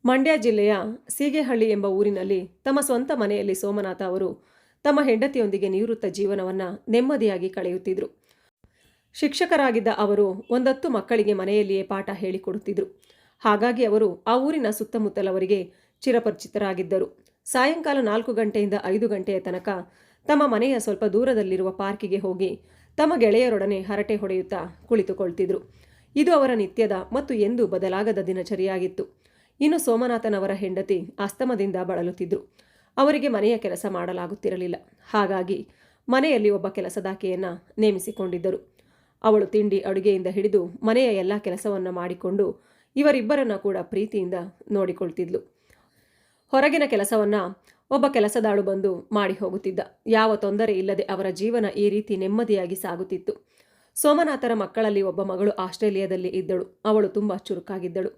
ಮಂಡ್ಯ ಜಿಲ್ಲೆಯ ಸೀಗೆಹಳ್ಳಿ ಎಂಬ ಊರಿನಲ್ಲಿ ತಮ್ಮ ಸ್ವಂತ ಮನೆಯಲ್ಲಿ ಸೋಮನಾಥ ಅವರು ತಮ್ಮ ಹೆಂಡತಿಯೊಂದಿಗೆ ನಿವೃತ್ತ ಜೀವನವನ್ನು ನೆಮ್ಮದಿಯಾಗಿ ಕಳೆಯುತ್ತಿದ್ದರು. ಶಿಕ್ಷಕರಾಗಿದ್ದ ಅವರು ಒಂದತ್ತು ಮಕ್ಕಳಿಗೆ ಮನೆಯಲ್ಲಿಯೇ ಪಾಠ ಹೇಳಿಕೊಡುತ್ತಿದ್ದರು. ಹಾಗಾಗಿ ಅವರು ಆ ಊರಿನ ಸುತ್ತಮುತ್ತಲವರಿಗೆ ಚಿರಪರಿಚಿತರಾಗಿದ್ದರು. ಸಾಯಂಕಾಲ 4 ಗಂಟೆಯಿಂದ 5 ಗಂಟೆಯ ತನಕ ತಮ್ಮ ಮನೆಯ ಸ್ವಲ್ಪ ದೂರದಲ್ಲಿರುವ ಪಾರ್ಕಿಗೆ ಹೋಗಿ ತಮ್ಮ ಗೆಳೆಯರೊಡನೆ ಹರಟೆ ಹೊಡೆಯುತ್ತಾ ಕುಳಿತುಕೊಳ್ತಿದ್ರು. ಇದು ಅವರ ನಿತ್ಯದ ಮತ್ತು ಎಂದೂ ಬದಲಾಗದ ದಿನಚರಿಯಾಗಿತ್ತು. ಇನ್ನು ಸೋಮನಾಥನವರ ಹೆಂಡತಿ ಅಸ್ತಮದಿಂದ ಬಳಲುತ್ತಿದ್ದರು. ಅವರಿಗೆ ಮನೆಯ ಕೆಲಸ ಮಾಡಲಾಗುತ್ತಿರಲಿಲ್ಲ. ಹಾಗಾಗಿ ಮನೆಯಲ್ಲಿ ಒಬ್ಬ ಕೆಲಸದಾಕೆಯನ್ನು ನೇಮಿಸಿಕೊಂಡಿದ್ದರು. ಅವಳು ತಿಂಡಿ ಅಡುಗೆಯಿಂದ ಹಿಡಿದು ಮನೆಯ ಎಲ್ಲ ಕೆಲಸವನ್ನು ಮಾಡಿಕೊಂಡು ಇವರಿಬ್ಬರನ್ನ ಕೂಡ ಪ್ರೀತಿಯಿಂದ ನೋಡಿಕೊಳ್ತಿದ್ಲು. ಹೊರಗಿನ ಕೆಲಸವನ್ನು ಒಬ್ಬ ಕೆಲಸದಾಳು ಬಂದು ಮಾಡಿ ಹೋಗುತ್ತಿದ್ದ. ಯಾವ ತೊಂದರೆ ಇಲ್ಲದೆ ಅವರ ಜೀವನ ಈ ರೀತಿ ನೆಮ್ಮದಿಯಾಗಿ ಸಾಗುತ್ತಿತ್ತು. ಸೋಮನಾಥರ ಮಕ್ಕಳಲ್ಲಿ ಒಬ್ಬ ಮಗಳು ಆಸ್ಟ್ರೇಲಿಯಾದಲ್ಲಿ ಇದ್ದಳು. ಅವಳು ತುಂಬ ಚುರುಕಾಗಿದ್ದಳು.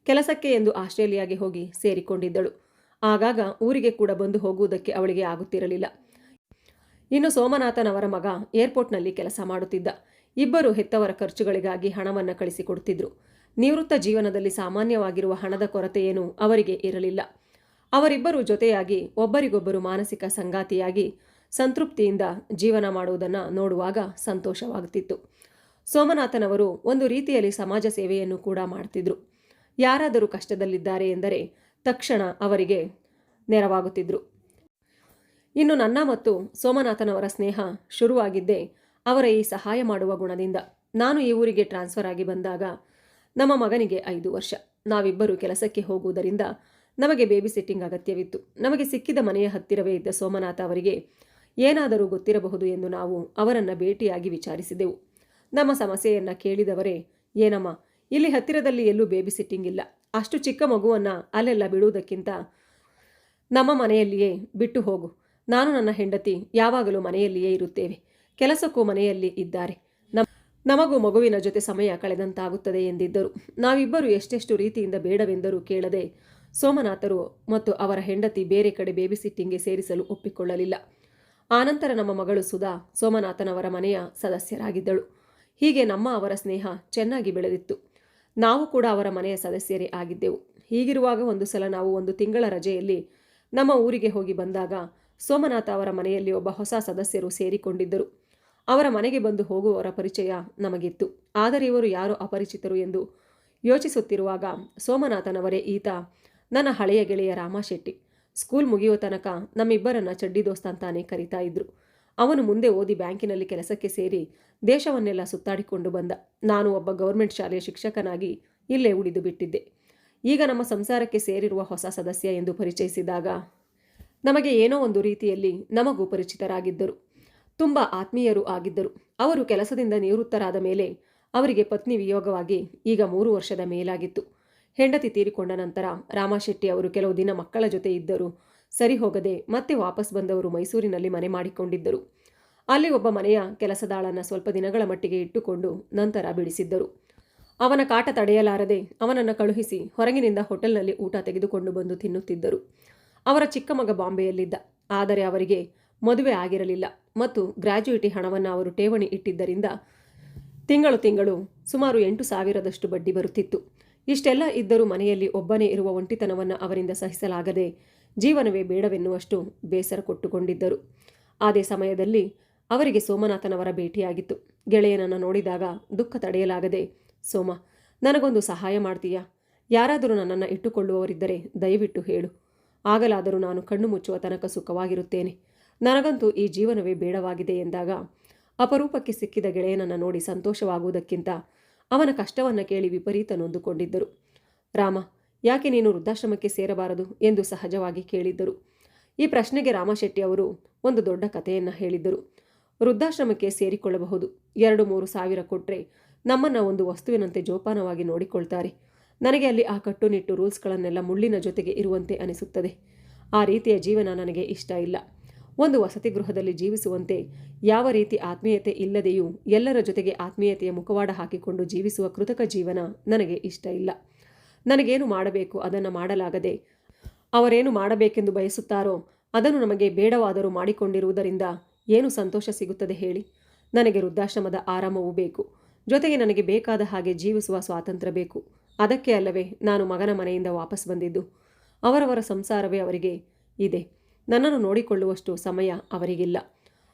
ಕೆಲಸಕ್ಕೆ ಎಂದು ಆಸ್ಟ್ರೇಲಿಯಾಗೆ ಹೋಗಿ ಸೇರಿಕೊಂಡಿದ್ದಳು. ಆಗಾಗ ಊರಿಗೆ ಕೂಡ ಬಂದು ಹೋಗುವುದಕ್ಕೆ ಅವಳಿಗೆ ಆಗುತ್ತಿರಲಿಲ್ಲ. ಇನ್ನು ಸೋಮನಾಥನವರ ಮಗ ಏರ್ಪೋರ್ಟ್ನಲ್ಲಿ ಕೆಲಸ ಮಾಡುತ್ತಿದ್ದ. ಇಬ್ಬರು ಹೆತ್ತವರ ಖರ್ಚುಗಳಿಗಾಗಿ ಹಣವನ್ನು ಕಳಿಸಿಕೊಡುತ್ತಿದ್ದರು. ನಿವೃತ್ತ ಜೀವನದಲ್ಲಿ ಸಾಮಾನ್ಯವಾಗಿರುವ ಹಣದ ಕೊರತೆಯೇನೂ ಅವರಿಗೆ ಇರಲಿಲ್ಲ. ಅವರಿಬ್ಬರು ಜೊತೆಯಾಗಿ ಒಬ್ಬರಿಗೊಬ್ಬರು ಮಾನಸಿಕ ಸಂಗಾತಿಯಾಗಿ ಸಂತೃಪ್ತಿಯಿಂದ ಜೀವನ ಮಾಡುವುದನ್ನು ನೋಡುವಾಗ ಸಂತೋಷವಾಗುತ್ತಿತ್ತು. ಸೋಮನಾಥನವರು ಒಂದು ರೀತಿಯಲ್ಲಿ ಸಮಾಜ ಸೇವೆಯನ್ನು ಕೂಡ ಮಾಡ್ತಿದ್ರು. ಯಾರಾದರೂ ಕಷ್ಟದಲ್ಲಿದ್ದಾರೆ ಎಂದರೆ ತಕ್ಷಣ ಅವರಿಗೆ ನೆರವಾಗುತ್ತಿದ್ದರು. ಇನ್ನು ನನ್ನ ಮತ್ತು ಸೋಮನಾಥನವರ ಸ್ನೇಹ ಶುರುವಾಗಿದ್ದೇ ಅವರ ಈ ಸಹಾಯ ಮಾಡುವ ಗುಣದಿಂದ. ನಾನು ಈ ಊರಿಗೆ ಟ್ರಾನ್ಸ್ಫರ್ ಆಗಿ ಬಂದಾಗ ನಮ್ಮ ಮಗನಿಗೆ 5 ವರ್ಷ. ನಾವಿಬ್ಬರು ಕೆಲಸಕ್ಕೆ ಹೋಗುವುದರಿಂದ ನಮಗೆ ಬೇಬಿ ಸಿಟ್ಟಿಂಗ್ ಅಗತ್ಯವಿತ್ತು. ನಮಗೆ ಸಿಕ್ಕಿದ ಮನೆಯ ಹತ್ತಿರವೇ ಇದ್ದ ಸೋಮನಾಥ ಅವರಿಗೆ ಏನಾದರೂ ಗೊತ್ತಿರಬಹುದು ಎಂದು ನಾವು ಅವರನ್ನು ಭೇಟಿಯಾಗಿ ವಿಚಾರಿಸಿದೆವು. ನಮ್ಮ ಸಮಸ್ಯೆಯನ್ನು ಕೇಳಿದವರೇ, ಏನಮ್ಮ, ಇಲ್ಲಿ ಹತ್ತಿರದಲ್ಲಿ ಎಲ್ಲೂ ಬೇಬಿ ಸಿಟ್ಟಿಂಗ್ ಇಲ್ಲ. ಅಷ್ಟು ಚಿಕ್ಕ ಮಗುವನ್ನು ಅಲ್ಲೆಲ್ಲ ಬಿಡುವುದಕ್ಕಿಂತ ನಮ್ಮ ಮನೆಯಲ್ಲಿಯೇ ಬಿಟ್ಟು ಹೋಗು. ನಾನು ನನ್ನ ಹೆಂಡತಿ ಯಾವಾಗಲೂ ಮನೆಯಲ್ಲಿಯೇ ಇರುತ್ತೇವೆ. ಕೆಲಸಕ್ಕೂ ಮನೆಯಲ್ಲಿ ಇದ್ದಾರೆ. ನಮಗೂ ಮಗುವಿನ ಜೊತೆ ಸಮಯ ಕಳೆದಂತಾಗುತ್ತದೆ ಎಂದಿದ್ದರು. ನಾವಿಬ್ಬರು ಎಷ್ಟೆಷ್ಟು ರೀತಿಯಿಂದ ಬೇಡವೆಂದರೂ ಕೇಳದೆ ಸೋಮನಾಥರು ಮತ್ತು ಅವರ ಹೆಂಡತಿ ಬೇರೆ ಕಡೆ ಬೇಬಿ ಸಿಟ್ಟಿಂಗ್ಗೆ ಸೇರಿಸಲು ಒಪ್ಪಿಕೊಳ್ಳಲಿಲ್ಲ. ಆನಂತರ ನಮ್ಮ ಮಗಳು ಸುಧಾ ಸೋಮನಾಥನವರ ಮನೆಯ ಸದಸ್ಯರಾಗಿದ್ದಳು. ಹೀಗೆ ನಮ್ಮ ಅವರ ಸ್ನೇಹ ಚೆನ್ನಾಗಿ ಬೆಳೆದಿತ್ತು. ನಾವು ಕೂಡ ಅವರ ಮನೆಯ ಸದಸ್ಯರೇ ಆಗಿದ್ದೆವು. ಹೀಗಿರುವಾಗ ಒಂದು ಸಲ ನಾವು 1 ತಿಂಗಳ ರಜೆಯಲ್ಲಿ ನಮ್ಮ ಊರಿಗೆ ಹೋಗಿ ಬಂದಾಗ ಸೋಮನಾಥ ಅವರ ಮನೆಯಲ್ಲಿ ಒಬ್ಬ ಹೊಸ ಸದಸ್ಯರು ಸೇರಿಕೊಂಡಿದ್ದರು. ಅವರ ಮನೆಗೆ ಬಂದು ಹೋಗುವವರ ಪರಿಚಯ ನಮಗಿತ್ತು. ಆದರೆ ಇವರು ಯಾರೋ ಅಪರಿಚಿತರು ಎಂದು ಯೋಚಿಸುತ್ತಿರುವಾಗ ಸೋಮನಾಥನವರೇ ಈತ ನನ್ನ ಹಳೆಯ ಗೆಳೆಯ ರಾಮಶೆಟ್ಟಿ. ಸ್ಕೂಲ್ ಮುಗಿಯುವ ತನಕ ನಮ್ಮಿಬ್ಬರನ್ನ ಚಡ್ಡಿ ದೋಸ್ತ ಅಂತಾನೆ ಕರೀತಾ ಇದ್ರು. ಅವನು ಮುಂದೆ ಓದಿ ಬ್ಯಾಂಕಿನಲ್ಲಿ ಕೆಲಸಕ್ಕೆ ಸೇರಿ ದೇಶವನ್ನೆಲ್ಲ ಸುತ್ತಾಡಿಕೊಂಡು ಬಂದ. ನಾನು ಒಬ್ಬ ಗೌರ್ಮೆಂಟ್ ಶಾಲೆಯ ಶಿಕ್ಷಕನಾಗಿ ಇಲ್ಲೇ ಉಳಿದು ಬಿಟ್ಟಿದ್ದೆ. ಈಗ ನಮ್ಮ ಸಂಸಾರಕ್ಕೆ ಸೇರಿರುವ ಹೊಸ ಸದಸ್ಯ ಎಂದು ಪರಿಚಯಿಸಿದಾಗ ನಮಗೆ ಏನೋ ಒಂದು ರೀತಿಯಲ್ಲಿ ನಮಗೂ ಪರಿಚಿತರಾಗಿದ್ದರು. ತುಂಬ ಆತ್ಮೀಯರು ಆಗಿದ್ದರು. ಅವರು ಕೆಲಸದಿಂದ ನಿವೃತ್ತರಾದ ಮೇಲೆ ಅವರಿಗೆ ಪತ್ನಿ ವಿಯೋಗವಾಗಿ ಈಗ 3 ವರ್ಷದ ಮೇಲಾಗಿತ್ತು. ಹೆಂಡತಿ ತೀರಿಕೊಂಡ ನಂತರ ರಾಮಶೆಟ್ಟಿ ಅವರು ಕೆಲವು ದಿನ ಮಕ್ಕಳ ಜೊತೆ ಇದ್ದರು. ಸರಿ ಹೋಗದೆ ಮತ್ತೆ ವಾಪಸ್ ಬಂದವರು ಮೈಸೂರಿನಲ್ಲಿ ಮನೆ ಮಾಡಿಕೊಂಡಿದ್ದರು. ಅಲ್ಲಿ ಒಬ್ಬ ಮನೆಯ ಕೆಲಸದಾಳನ್ನು ಸ್ವಲ್ಪ ದಿನಗಳ ಮಟ್ಟಿಗೆ ಇಟ್ಟುಕೊಂಡು ನಂತರ ಬಿಡಿಸಿದ್ದರು. ಅವನ ಕಾಟ ತಡೆಯಲಾರದೆ ಅವನನ್ನು ಕಳುಹಿಸಿ ಹೊರಗಿನಿಂದ ಹೋಟೆಲ್ನಲ್ಲಿ ಊಟ ತೆಗೆದುಕೊಂಡು ಬಂದು ತಿನ್ನುತ್ತಿದ್ದರು. ಅವರ ಚಿಕ್ಕ ಮಗ ಬಾಂಬೆಯಲ್ಲಿದ್ದ. ಆದರೆ ಅವರಿಗೆ ಮದುವೆ ಆಗಿರಲಿಲ್ಲ ಮತ್ತು ಗ್ರ್ಯಾಜುಯಿಟಿ ಹಣವನ್ನು ಅವರು ಠೇವಣಿ ಇಟ್ಟಿದ್ದರಿಂದ ತಿಂಗಳು ಸುಮಾರು 8,000ದಷ್ಟು ಬಡ್ಡಿ ಬರುತ್ತಿತ್ತು. ಇಷ್ಟೆಲ್ಲ ಇದ್ದರೂ ಮನೆಯಲ್ಲಿ ಒಬ್ಬನೇ ಇರುವ ಒಂಟಿತನವನ್ನು ಅವರಿಂದ ಸಹಿಸಲಾಗದೆ ಜೀವನವೇ ಬೇಡವೆನ್ನುವಷ್ಟು ಬೇಸರ ಕೊಟ್ಟುಕೊಂಡಿದ್ದರು. ಅದೇ ಸಮಯದಲ್ಲಿ ಅವರಿಗೆ ಸೋಮನಾಥನವರ ಭೇಟಿಯಾಗಿತ್ತು. ಗೆಳೆಯನನ್ನು ನೋಡಿದಾಗ ದುಃಖ ತಡೆಯಲಾಗದೆ, ಸೋಮ, ನನಗೊಂದು ಸಹಾಯ ಮಾಡ್ತೀಯಾ? ಯಾರಾದರೂ ನನ್ನನ್ನು ಇಟ್ಟುಕೊಳ್ಳುವವರಿದ್ದರೆ ದಯವಿಟ್ಟು ಹೇಳು. ಆಗಲಾದರೂ ನಾನು ಕಣ್ಣು ಮುಚ್ಚುವ ತನಕ ಸುಖವಾಗಿರುತ್ತೇನೆ. ನನಗಂತೂ ಈ ಜೀವನವೇ ಬೇಡವಾಗಿದೆ ಎಂದಾಗ ಅಪರೂಪಕ್ಕೆ ಸಿಕ್ಕಿದ ಗೆಳೆಯನನ್ನು ನೋಡಿ ಸಂತೋಷವಾಗುವುದಕ್ಕಿಂತ ಅವನ ಕಷ್ಟವನ್ನು ಕೇಳಿ ವಿಪರೀತ ನೊಂದುಕೊಂಡಿದ್ದರು. ರಾಮ, ಯಾಕೆ ನೀನು ವೃದ್ಧಾಶ್ರಮಕ್ಕೆ ಸೇರಬಾರದು ಎಂದು ಸಹಜವಾಗಿ ಕೇಳಿದ್ದರು. ಈ ಪ್ರಶ್ನೆಗೆ ರಾಮಶೆಟ್ಟಿ ಅವರು ಒಂದು ದೊಡ್ಡ ಕಥೆಯನ್ನು ಹೇಳಿದ್ದರು. ವೃದ್ಧಾಶ್ರಮಕ್ಕೆ ಸೇರಿಕೊಳ್ಳಬಹುದು. 2-3 ಸಾವಿರ ಕೊಟ್ಟರೆ ನಮ್ಮನ್ನು ಒಂದು ವಸ್ತುವಿನಂತೆ ಜೋಪಾನವಾಗಿ ನೋಡಿಕೊಳ್ತಾರೆ. ನನಗೆ ಅಲ್ಲಿ ಆ ಕಟ್ಟುನಿಟ್ಟು ರೂಲ್ಸ್ಗಳನ್ನೆಲ್ಲ ಮುಳ್ಳಿನ ಜೊತೆಗೆ ಇರುವಂತೆ ಅನಿಸುತ್ತದೆ. ಆ ರೀತಿಯ ಜೀವನ ನನಗೆ ಇಷ್ಟ ಇಲ್ಲ. ಒಂದು ವಸತಿ ಗೃಹದಲ್ಲಿ ಜೀವಿಸುವಂತೆ ಯಾವ ರೀತಿ ಆತ್ಮೀಯತೆ ಇಲ್ಲದೆಯೂ ಎಲ್ಲರ ಜೊತೆಗೆ ಆತ್ಮೀಯತೆಯ ಮುಖವಾಡ ಹಾಕಿಕೊಂಡು ಜೀವಿಸುವ ಕೃತಕ ಜೀವನ ನನಗೆ ಇಷ್ಟ ಇಲ್ಲ. ನನಗೇನು ಮಾಡಬೇಕು ಅದನ್ನು ಮಾಡಲಾಗದೆ ಅವರೇನು ಮಾಡಬೇಕೆಂದು ಬಯಸುತ್ತಾರೋ ಅದನ್ನು ನಮಗೆ ಬೇಡವಾದರೂ ಮಾಡಿಕೊಂಡಿರುವುದರಿಂದ ಏನು ಸಂತೋಷ ಸಿಗುತ್ತದೆ ಹೇಳಿ? ನನಗೆ ವೃದ್ಧಾಶ್ರಮದ ಆರಾಮವೂ ಬೇಕು. ಜೊತೆಗೆ ನನಗೆ ಬೇಕಾದ ಹಾಗೆ ಜೀವಿಸುವ ಸ್ವಾತಂತ್ರ್ಯ ಬೇಕು. ಅದಕ್ಕೆ ಅಲ್ಲವೇ ನಾನು ಮಗನ ಮನೆಯಿಂದ ವಾಪಸ್ ಬಂದಿದ್ದು. ಅವರವರ ಸಂಸಾರವೇ ಅವರಿಗೆ ಇದೆ. ನನ್ನನ್ನು ನೋಡಿಕೊಳ್ಳುವಷ್ಟು ಸಮಯ ಅವರಿಗಿಲ್ಲ.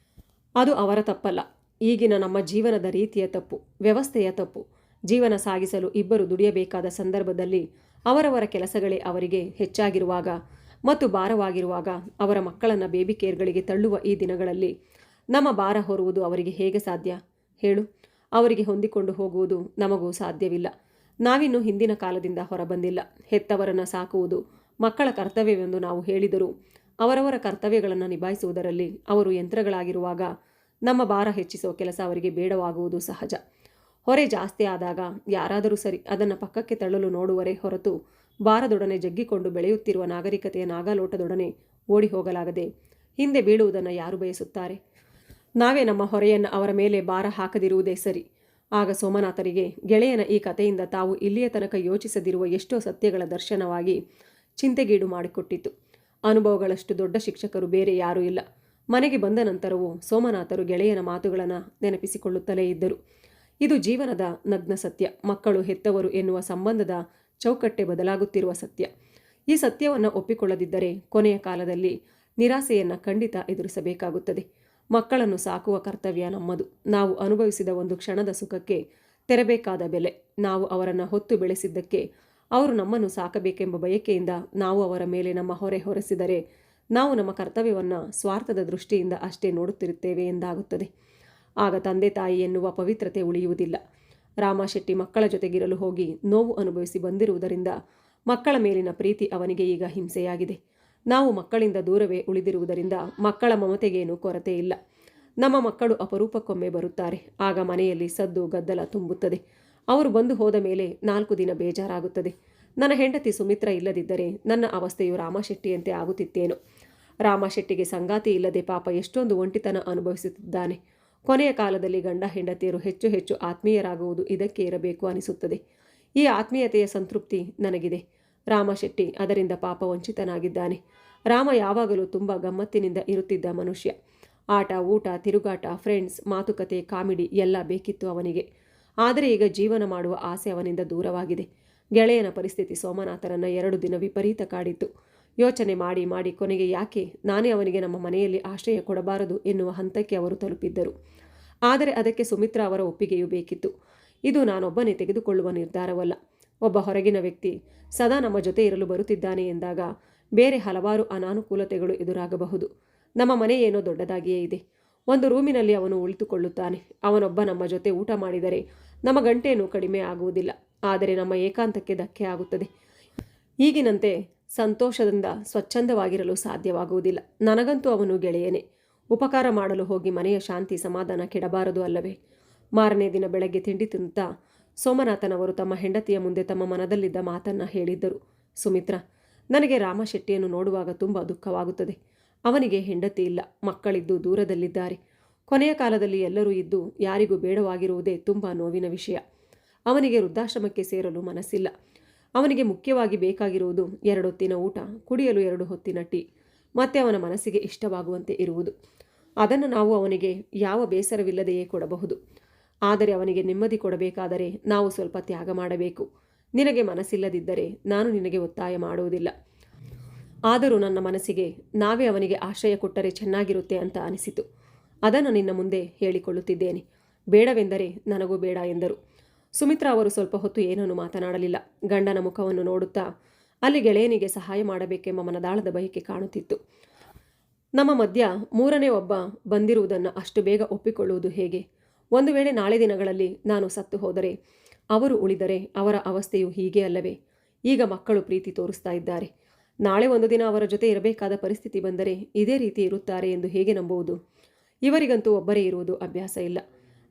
ಅದು ಅವರ ತಪ್ಪಲ್ಲ. ಈಗಿನ ನಮ್ಮ ಜೀವನದ ರೀತಿಯ ತಪ್ಪು, ವ್ಯವಸ್ಥೆಯ ತಪ್ಪು. ಜೀವನ ಸಾಗಿಸಲು ಇಬ್ಬರು ದುಡಿಯಬೇಕಾದ ಸಂದರ್ಭದಲ್ಲಿ ಅವರವರ ಕೆಲಸಗಳೇ ಅವರಿಗೆ ಹೆಚ್ಚಾಗಿರುವಾಗ ಮತ್ತು ಭಾರವಾಗಿರುವಾಗ ಅವರ ಮಕ್ಕಳನ್ನು ಬೇಬಿ ಕೇರ್ಗಳಿಗೆ ತಳ್ಳುವ ಈ ದಿನಗಳಲ್ಲಿ ನಮ್ಮ ಭಾರ ಹೊರುವುದು ಅವರಿಗೆ ಹೇಗೆ ಸಾಧ್ಯ ಹೇಳು? ಅವರಿಗೆ ಹೊಂದಿಕೊಂಡು ಹೋಗುವುದು ನಮಗೂ ಸಾಧ್ಯವಿಲ್ಲ. ನಾವಿನ್ನೂ ಹಿಂದಿನ ಕಾಲದಿಂದ ಹೊರಬಂದಿಲ್ಲ. ಹೆತ್ತವರನ್ನು ಸಾಕುವುದು ಮಕ್ಕಳ ಕರ್ತವ್ಯವೆಂದು ನಾವು ಹೇಳಿದರೂ ಅವರವರ ಕರ್ತವ್ಯಗಳನ್ನು ನಿಭಾಯಿಸುವುದರಲ್ಲಿ ಅವರು ಯಂತ್ರಗಳಾಗಿರುವಾಗ ನಮ್ಮ ಭಾರ ಹೆಚ್ಚಿಸುವ ಕೆಲಸ ಅವರಿಗೆ ಬೇಡವಾಗುವುದು ಸಹಜ. ಹೊರೆ ಜಾಸ್ತಿ ಆದಾಗ ಯಾರಾದರೂ ಸರಿ ಅದನ್ನು ಪಕ್ಕಕ್ಕೆ ತಳ್ಳಲು ನೋಡುವರೇ ಹೊರತು ಭಾರದೊಡನೆ ಜಗ್ಗಿಕೊಂಡು ಬೆಳೆಯುತ್ತಿರುವ ನಾಗರಿಕತೆಯ ನಾಗಾಲೋಟದೊಡನೆ ಓಡಿ ಹೋಗಲಾಗದೆ ಹಿಂದೆ ಬೀಳುವುದನ್ನು ಯಾರು ಬಯಸುತ್ತಾರೆ? ನಾವೇ ನಮ್ಮ ಹೊರೆಯನ್ನು ಅವರ ಮೇಲೆ ಭಾರ ಹಾಕದಿರುವುದೇ ಸರಿ. ಆಗ ಸೋಮನಾಥರಿಗೆ ಗೆಳೆಯನ ಈ ಕಥೆಯಿಂದ ತಾವು ಇಲ್ಲಿಯ ತನಕ ಯೋಚಿಸದಿರುವ ಎಷ್ಟೋ ಸತ್ಯಗಳ ದರ್ಶನವಾಗಿ ಚಿಂತೆಗೀಡು ಮಾಡಿಕೊಟ್ಟಿತು. ಅನುಭವಗಳಷ್ಟು ದೊಡ್ಡ ಶಿಕ್ಷಕರು ಬೇರೆ ಯಾರೂ ಇಲ್ಲ. ಮನೆಗೆ ಬಂದ ನಂತರವೂ ಸೋಮನಾಥರು ಗೆಳೆಯನ ಮಾತುಗಳನ್ನು ನೆನಪಿಸಿಕೊಳ್ಳುತ್ತಲೇ ಇದ್ದರು. ಇದು ಜೀವನದ ನಗ್ನ ಸತ್ಯ. ಮಕ್ಕಳು ಹೆತ್ತವರು ಎನ್ನುವ ಸಂಬಂಧದ ಚೌಕಟ್ಟೆ ಬದಲಾಗುತ್ತಿರುವ ಸತ್ಯ. ಈ ಸತ್ಯವನ್ನು ಒಪ್ಪಿಕೊಳ್ಳದಿದ್ದರೆ ಕೊನೆಯ ಕಾಲದಲ್ಲಿ ನಿರಾಸೆಯನ್ನು ಖಂಡಿತ ಎದುರಿಸಬೇಕಾಗುತ್ತದೆ. ಮಕ್ಕಳನ್ನು ಸಾಕುವ ಕರ್ತವ್ಯ ನಮ್ಮದು. ನಾವು ಅನುಭವಿಸಿದ ಒಂದು ಕ್ಷಣದ ಸುಖಕ್ಕೆ ತೆರಬೇಕಾದ ಬೆಲೆ. ನಾವು ಅವರನ್ನು ಹೊತ್ತು ಬೆಳೆಸಿದ್ದಕ್ಕೆ ಅವರು ನಮ್ಮನ್ನು ಸಾಕಬೇಕೆಂಬ ಬಯಕೆಯಿಂದ ನಾವು ಅವರ ಮೇಲೆ ನಮ್ಮ ಹೊರೆ ಹೊರಿಸಿದರೆ ನಾವು ನಮ್ಮ ಕರ್ತವ್ಯವನ್ನು ಸ್ವಾರ್ಥದ ದೃಷ್ಟಿಯಿಂದ ಅಷ್ಟೇ ನೋಡುತ್ತಿರುತ್ತೇವೆ ಎಂದಾಗುತ್ತದೆ. ಆಗ ತಂದೆ ತಾಯಿ ಎನ್ನುವ ಪವಿತ್ರತೆ ಉಳಿಯುವುದಿಲ್ಲ. ರಾಮಶೆಟ್ಟಿ ಮಕ್ಕಳ ಜೊತೆಗಿರಲು ಹೋಗಿ ನೋವು ಅನುಭವಿಸಿ ಬಂದಿರುವುದರಿಂದ ಮಕ್ಕಳ ಮೇಲಿನ ಪ್ರೀತಿ ಅವನಿಗೆ ಈಗ ಹಿಂಸೆಯಾಗಿದೆ. ನಾವು ಮಕ್ಕಳಿಂದ ದೂರವೇ ಉಳಿದಿರುವುದರಿಂದ ಮಕ್ಕಳ ಮಮತೆಗೇನು ಕೊರತೆ ಇಲ್ಲ. ನಮ್ಮ ಮಕ್ಕಳು ಅಪರೂಪಕ್ಕೊಮ್ಮೆ ಬರುತ್ತಾರೆ. ಆಗ ಮನೆಯಲ್ಲಿ ಸದ್ದು ಗದ್ದಲ ತುಂಬುತ್ತದೆ. ಅವರು ಬಂದು ಹೋದ ಮೇಲೆ 4 ದಿನ ಬೇಜಾರಾಗುತ್ತದೆ. ನನ್ನ ಹೆಂಡತಿ ಸುಮಿತ್ರ ಇಲ್ಲದಿದ್ದರೆ ನನ್ನ ಅವಸ್ಥೆಯು ರಾಮಶೆಟ್ಟಿಯಂತೆ ಆಗುತ್ತಿತ್ತೇನೋ. ರಾಮಶೆಟ್ಟಿಗೆ ಸಂಗಾತಿ ಇಲ್ಲದೆ ಪಾಪ ಎಷ್ಟೊಂದು ಒಂಟಿತನ ಅನುಭವಿಸುತ್ತಿದ್ದಾನೆ. ಕೊನೆಯ ಕಾಲದಲ್ಲಿ ಗಂಡ ಹೆಂಡತಿಯರು ಹೆಚ್ಚು ಹೆಚ್ಚು ಆತ್ಮೀಯರಾಗುವುದು ಇದಕ್ಕೆ ಇರಬೇಕು ಅನಿಸುತ್ತದೆ. ಈ ಆತ್ಮೀಯತೆಯ ಸಂತೃಪ್ತಿ ನನಗಿದೆ. ರಾಮಶೆಟ್ಟಿ ಅದರಿಂದ ಪಾಪ ವಂಚಿತನಾಗಿದ್ದಾನೆ. ರಾಮ ಯಾವಾಗಲೂ ತುಂಬ ಗಮ್ಮತ್ತಿನಿಂದ ಇರುತ್ತಿದ್ದ ಮನುಷ್ಯ. ಆಟ, ಊಟ, ತಿರುಗಾಟ, ಫ್ರೆಂಡ್ಸ್, ಮಾತುಕತೆ, ಕಾಮಿಡಿ ಎಲ್ಲ ಬೇಕಿತ್ತು ಅವನಿಗೆ. ಆದರೆ ಈಗ ಜೀವನ ಮಾಡುವ ಆಸೆ ಅವನಿಂದ ದೂರವಾಗಿದೆ. ಗೆಳೆಯನ ಪರಿಸ್ಥಿತಿ ಸೋಮನಾಥರನ್ನು 2 ದಿನ ವಿಪರೀತ ಕಾಡಿತ್ತು. ಯೋಚನೆ ಮಾಡಿ ಮಾಡಿ ಕೊನೆಗೆ ಯಾಕೆ ನಾನೇ ಅವನಿಗೆ ನಮ್ಮ ಮನೆಯಲ್ಲಿ ಆಶ್ರಯ ಕೊಡಬಾರದು ಎನ್ನುವ ಹಂತಕ್ಕೆ ಅವರು ತಲುಪಿದ್ದರು. ಆದರೆ ಅದಕ್ಕೆ ಸುಮಿತ್ರ ಅವರ ಒಪ್ಪಿಗೆಯೂ ಬೇಕಿತ್ತು. ಇದು ನಾನೊಬ್ಬನೇ ತೆಗೆದುಕೊಳ್ಳುವ ನಿರ್ಧಾರವಲ್ಲ. ಒಬ್ಬ ಹೊರಗಿನ ವ್ಯಕ್ತಿ ಸದಾ ನಮ್ಮ ಜೊತೆ ಇರಲು ಬರುತ್ತಿದ್ದಾನೆ ಎಂದಾಗ ಬೇರೆ ಹಲವಾರು ಅನಾನುಕೂಲತೆಗಳು ಎದುರಾಗಬಹುದು. ನಮ್ಮ ಮನೆ ಏನೋ ದೊಡ್ಡದಾಗಿಯೇ ಇದೆ. ಒಂದು ರೂಮಿನಲ್ಲಿ ಅವನು ಉಳಿದುಕೊಳ್ಳುತ್ತಾನೆ. ಅವನೊಬ್ಬ ನಮ್ಮ ಜೊತೆ ಊಟ ಮಾಡಿದರೆ ನಮ್ಮ ಗಂಟೇನೂ ಕಡಿಮೆ ಆಗುವುದಿಲ್ಲ. ಆದರೆ ನಮ್ಮ ಏಕಾಂತಕ್ಕೆ ಧಕ್ಕೆ ಆಗುತ್ತದೆ. ಈಗಿನಂತೆ ಸಂತೋಷದಿಂದ ಸ್ವಚ್ಛಂದವಾಗಿರಲು ಸಾಧ್ಯವಾಗುವುದಿಲ್ಲ. ನನಗಂತೂ ಅವನು ಗೆಳೆಯನೇ. ಉಪಕಾರ ಮಾಡಲು ಹೋಗಿ ಮನೆಯ ಶಾಂತಿ ಸಮಾಧಾನ ಕೆಡಬಾರದು ಅಲ್ಲವೇ? ಮಾರನೇ ದಿನ ಬೆಳಗ್ಗೆ ತಿಂಡಿ ತಿನ್ನುತ್ತಾ ಸೋಮನಾಥನವರು ತಮ್ಮ ಹೆಂಡತಿಯ ಮುಂದೆ ತಮ್ಮ ಮನದಲ್ಲಿದ್ದ ಮಾತನ್ನು ಹೇಳಿದ್ದರು. ಸುಮಿತ್ರ, ನನಗೆ ರಾಮಶೆಟ್ಟಿಯನ್ನು ನೋಡುವಾಗ ತುಂಬ ದುಃಖವಾಗುತ್ತದೆ. ಅವನಿಗೆ ಹೆಂಡತಿ ಇಲ್ಲ, ಮಕ್ಕಳಿದ್ದು ದೂರದಲ್ಲಿದ್ದಾರೆ. ಕೊನೆಯ ಕಾಲದಲ್ಲಿ ಎಲ್ಲರೂ ಇದ್ದು ಯಾರಿಗೂ ಬೇಡವಾಗಿರುವುದೇ ತುಂಬ ನೋವಿನ ವಿಷಯ. ಅವನಿಗೆ ವೃದ್ಧಾಶ್ರಮಕ್ಕೆ ಸೇರಲು ಮನಸ್ಸಿಲ್ಲ. ಅವನಿಗೆ ಮುಖ್ಯವಾಗಿ ಬೇಕಾಗಿರುವುದು 2 ಹೊತ್ತಿನ ಊಟ, ಕುಡಿಯಲು 2 ಹೊತ್ತಿನ ಟೀ, ಮತ್ತೆ ಅವನ ಮನಸ್ಸಿಗೆ ಇಷ್ಟವಾಗುವಂತೆ ಇರುವುದು. ಅದನ್ನು ನಾವು ಅವನಿಗೆ ಯಾವ ಬೇಸರವಿಲ್ಲದೆಯೇ ಕೊಡಬಹುದು. ಆದರೆ ಅವನಿಗೆ ನೆಮ್ಮದಿ ಕೊಡಬೇಕಾದರೆ ನಾವು ಸ್ವಲ್ಪ ತ್ಯಾಗ ಮಾಡಬೇಕು. ನಿನಗೆ ಮನಸ್ಸಿಲ್ಲದಿದ್ದರೆ ನಾನು ನಿನಗೆ ಒತ್ತಾಯ ಮಾಡುವುದಿಲ್ಲ. ಆದರೂ ನನ್ನ ಮನಸ್ಸಿಗೆ ನಾವೇ ಅವನಿಗೆ ಆಶ್ರಯ ಕೊಟ್ಟರೆ ಚೆನ್ನಾಗಿರುತ್ತೆ ಅಂತ ಅನಿಸಿತು. ಅದನ್ನು ನಿನ್ನ ಮುಂದೆ ಹೇಳಿಕೊಳ್ಳುತ್ತಿದ್ದೇನೆ. ಬೇಡವೆಂದರೆ ನನಗೂ ಬೇಡ ಎಂದರು. ಸುಮಿತ್ರಾ ಅವರು ಸ್ವಲ್ಪ ಹೊತ್ತು ಏನನ್ನು ಮಾತನಾಡಲಿಲ್ಲ. ಗಂಡನ ಮುಖವನ್ನು ನೋಡುತ್ತಾ ಅಲ್ಲಿ ಗೆಳೆಯನಿಗೆ ಸಹಾಯ ಮಾಡಬೇಕೆಂಬ ಮನದಾಳದ ಬಯಕೆ ಕಾಣುತ್ತಿತ್ತು. ನಮ್ಮ ಮಧ್ಯ 3ನೇ ಒಬ್ಬ ಬಂದಿರುವುದನ್ನು ಅಷ್ಟು ಬೇಗ ಒಪ್ಪಿಕೊಳ್ಳುವುದು ಹೇಗೆ? ಒಂದು ವೇಳೆ ನಾಳೆ ದಿನಗಳಲ್ಲಿ ನಾನು ಸತ್ತು ಹೋದರೆ, ಅವರು ಉಳಿದರೆ ಅವರ ಅವಸ್ಥೆಯು ಹೀಗೆ ಅಲ್ಲವೇ? ಈಗ ಮಕ್ಕಳು ಪ್ರೀತಿ ತೋರಿಸ್ತಾ ಇದ್ದಾರೆ. ನಾಳೆ ಒಂದು ದಿನ ಅವರ ಜೊತೆ ಇರಬೇಕಾದ ಪರಿಸ್ಥಿತಿ ಬಂದರೆ ಇದೇ ರೀತಿ ಇರುತ್ತಾರೆ ಎಂದು ಹೇಗೆ ನಂಬುವುದು? ಇವರಿಗಂತೂ ಒಬ್ಬರೇ ಇರುವುದು ಅಭ್ಯಾಸ ಇಲ್ಲ.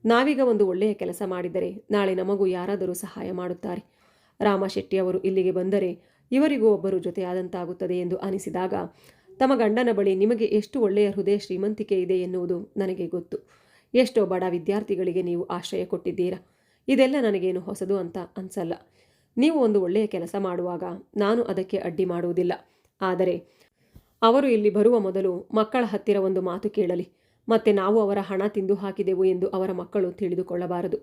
ನಾವೀಗ ಒಂದು ಒಳ್ಳೆಯ ಕೆಲಸ ಮಾಡಿದರೆ ನಾಳೆ ನಮಗೂ ಯಾರಾದರೂ ಸಹಾಯ ಮಾಡುತ್ತಾರೆ. ರಾಮಶೆಟ್ಟಿ ಅವರು ಇಲ್ಲಿಗೆ ಬಂದರೆ ಇವರಿಗೂ ಒಬ್ಬರು ಜೊತೆಯಾದಂತಾಗುತ್ತದೆ ಎಂದು ಅನಿಸಿದಾಗ ತಮ್ಮ ಗಂಡನ ಬಳಿ ನಿಮಗೆ ಎಷ್ಟು ಒಳ್ಳೆಯ ಹೃದಯ ಶ್ರೀಮಂತಿಕೆ ಇದೆ ಎನ್ನುವುದು ನನಗೆ ಗೊತ್ತು. ಎಷ್ಟೋ ಬಡ ವಿದ್ಯಾರ್ಥಿಗಳಿಗೆ ನೀವು ಆಶ್ರಯ ಕೊಟ್ಟಿದ್ದೀರಾ. ಇದೆಲ್ಲ ನನಗೇನು ಹೊಸದು ಅಂತ ಅನ್ಸಲ್ಲ. ನೀವು ಒಂದು ಒಳ್ಳೆಯ ಕೆಲಸ ಮಾಡುವಾಗ ನಾನು ಅದಕ್ಕೆ ಅಡ್ಡಿ ಮಾಡುವುದಿಲ್ಲ. ಆದರೆ ಅವರು ಇಲ್ಲಿ ಬರುವ ಮೊದಲು ಮಕ್ಕಳ ಹತ್ತಿರ ಒಂದು ಮಾತು ಕೇಳಲಿ. ಮತ್ತೆ ನಾವು ಅವರ ಹಣ ತಿಂದು ಹಾಕಿದೆವು ಎಂದು ಅವರ ಮಕ್ಕಳು ತಿಳಿದುಕೊಳ್ಳಬಾರದು.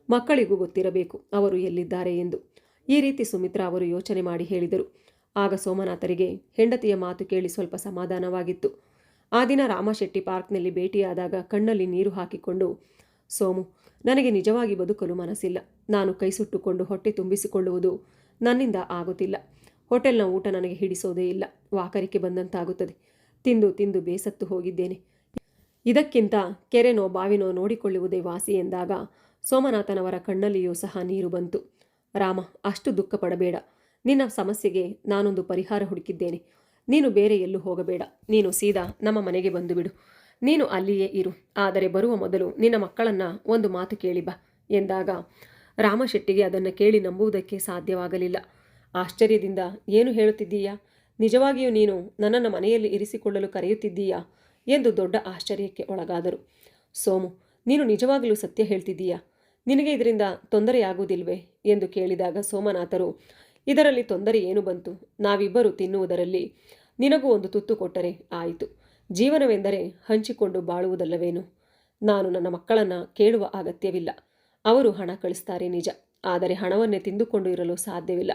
ಮಕ್ಕಳಿಗೂ ಗೊತ್ತಿರಬೇಕು ಅವರು ಎಲ್ಲಿದ್ದಾರೆ ಎಂದು. ಈ ರೀತಿ ಸುಮಿತ್ರಾ ಅವರು ಯೋಚನೆ ಮಾಡಿ ಹೇಳಿದರು. ಆಗ ಸೋಮನಾಥರಿಗೆ ಹೆಂಡತಿಯ ಮಾತು ಕೇಳಿ ಸ್ವಲ್ಪ ಸಮಾಧಾನವಾಗಿತ್ತು. ಆ ದಿನ ರಾಮಶೆಟ್ಟಿ ಪಾರ್ಕ್ನಲ್ಲಿ ಭೇಟಿಯಾದಾಗ ಕಣ್ಣಲ್ಲಿ ನೀರು ಹಾಕಿಕೊಂಡು, ಸೋಮು, ನನಗೆ ನಿಜವಾಗಿ ಬದುಕಲು ಮನಸ್ಸಿಲ್ಲ. ನಾನು ಕೈ ಸುಟ್ಟುಕೊಂಡು ಹೊಟ್ಟೆ ತುಂಬಿಸಿಕೊಳ್ಳುವುದು ನನ್ನಿಂದ ಆಗುತ್ತಿಲ್ಲ. ಹೋಟೆಲ್ನ ಊಟ ನನಗೆ ಹಿಡಿಸೋದೇ ಇಲ್ಲ. ವಾಕರಿಕೆ ಬಂದಂತಾಗುತ್ತದೆ. ತಿಂದು ತಿಂದು ಬೇಸತ್ತು ಹೋಗಿದ್ದೇನೆ. ಇದಕ್ಕಿಂತ ಕೆರೆನೋ ಬಾವಿನೋ ನೋಡಿಕೊಳ್ಳುವುದೇ ವಾಸಿ ಎಂದಾಗ ಸೋಮನಾಥನವರ ಕಣ್ಣಲ್ಲಿಯೂ ಸಹ ನೀರು ಬಂತು. ರಾಮ, ಅಷ್ಟು ದುಃಖ ಪಡಬೇಡ. ನಿನ್ನ ಸಮಸ್ಯೆಗೆ ನಾನೊಂದು ಪರಿಹಾರ ಹುಡುಕಿದ್ದೇನೆ. ನೀನು ಬೇರೆ ಎಲ್ಲೂ ಹೋಗಬೇಡ. ನೀನು ಸೀದಾ ನಮ್ಮ ಮನೆಗೆ ಬಂದು ಬಿಡು. ನೀನು ಅಲ್ಲಿಯೇ ಇರು. ಆದರೆ ಬರುವ ಮೊದಲು ನಿನ್ನ ಮಕ್ಕಳನ್ನ ಒಂದು ಮಾತು ಕೇಳಿ ಬಾ ಎಂದಾಗ ರಾಮಶೆಟ್ಟಿಗೆ ಅದನ್ನು ಕೇಳಿ ನಂಬುವುದಕ್ಕೆ ಸಾಧ್ಯವಾಗಲಿಲ್ಲ. ಆಶ್ಚರ್ಯದಿಂದ, ಏನು ಹೇಳುತ್ತಿದ್ದೀಯಾ? ನಿಜವಾಗಿಯೂ ನೀನು ನನ್ನನ್ನು ಮನೆಯಲ್ಲಿ ಇರಿಸಿಕೊಳ್ಳಲು ಕರೆಯುತ್ತಿದ್ದೀಯಾ ಎಂದು ದೊಡ್ಡ ಆಶ್ಚರ್ಯಕ್ಕೆ ಒಳಗಾದರು. ಸೋಮು, ನೀನು ನಿಜವಾಗಲೂ ಸತ್ಯ ಹೇಳ್ತಿದ್ದೀಯಾ? ನಿನಗೆ ಇದರಿಂದ ತೊಂದರೆಯಾಗುವುದಿಲ್ವೇ ಎಂದು ಕೇಳಿದಾಗ ಸೋಮನಾಥರು, ಇದರಲ್ಲಿ ತೊಂದರೆ ಏನು ಬಂತು? ನಾವಿಬ್ಬರು ತಿನ್ನುವುದರಲ್ಲಿ ನಿನಗೂ ಒಂದು ತುತ್ತು ಕೊಟ್ಟರೆ ಆಯಿತು. ಜೀವನವೆಂದರೆ ಹಂಚಿಕೊಂಡು ಬಾಳುವುದಲ್ಲವೇನು? ನಾನು ನನ್ನ ಮಕ್ಕಳನ್ನು ಕೇಳುವ ಅಗತ್ಯವಿಲ್ಲ. ಅವರು ಹಣ ಕಳಿಸ್ತಾರೆ ನಿಜ, ಆದರೆ ಹಣವನ್ನೇ ತಿಂದುಕೊಂಡು ಇರಲು ಸಾಧ್ಯವಿಲ್ಲ.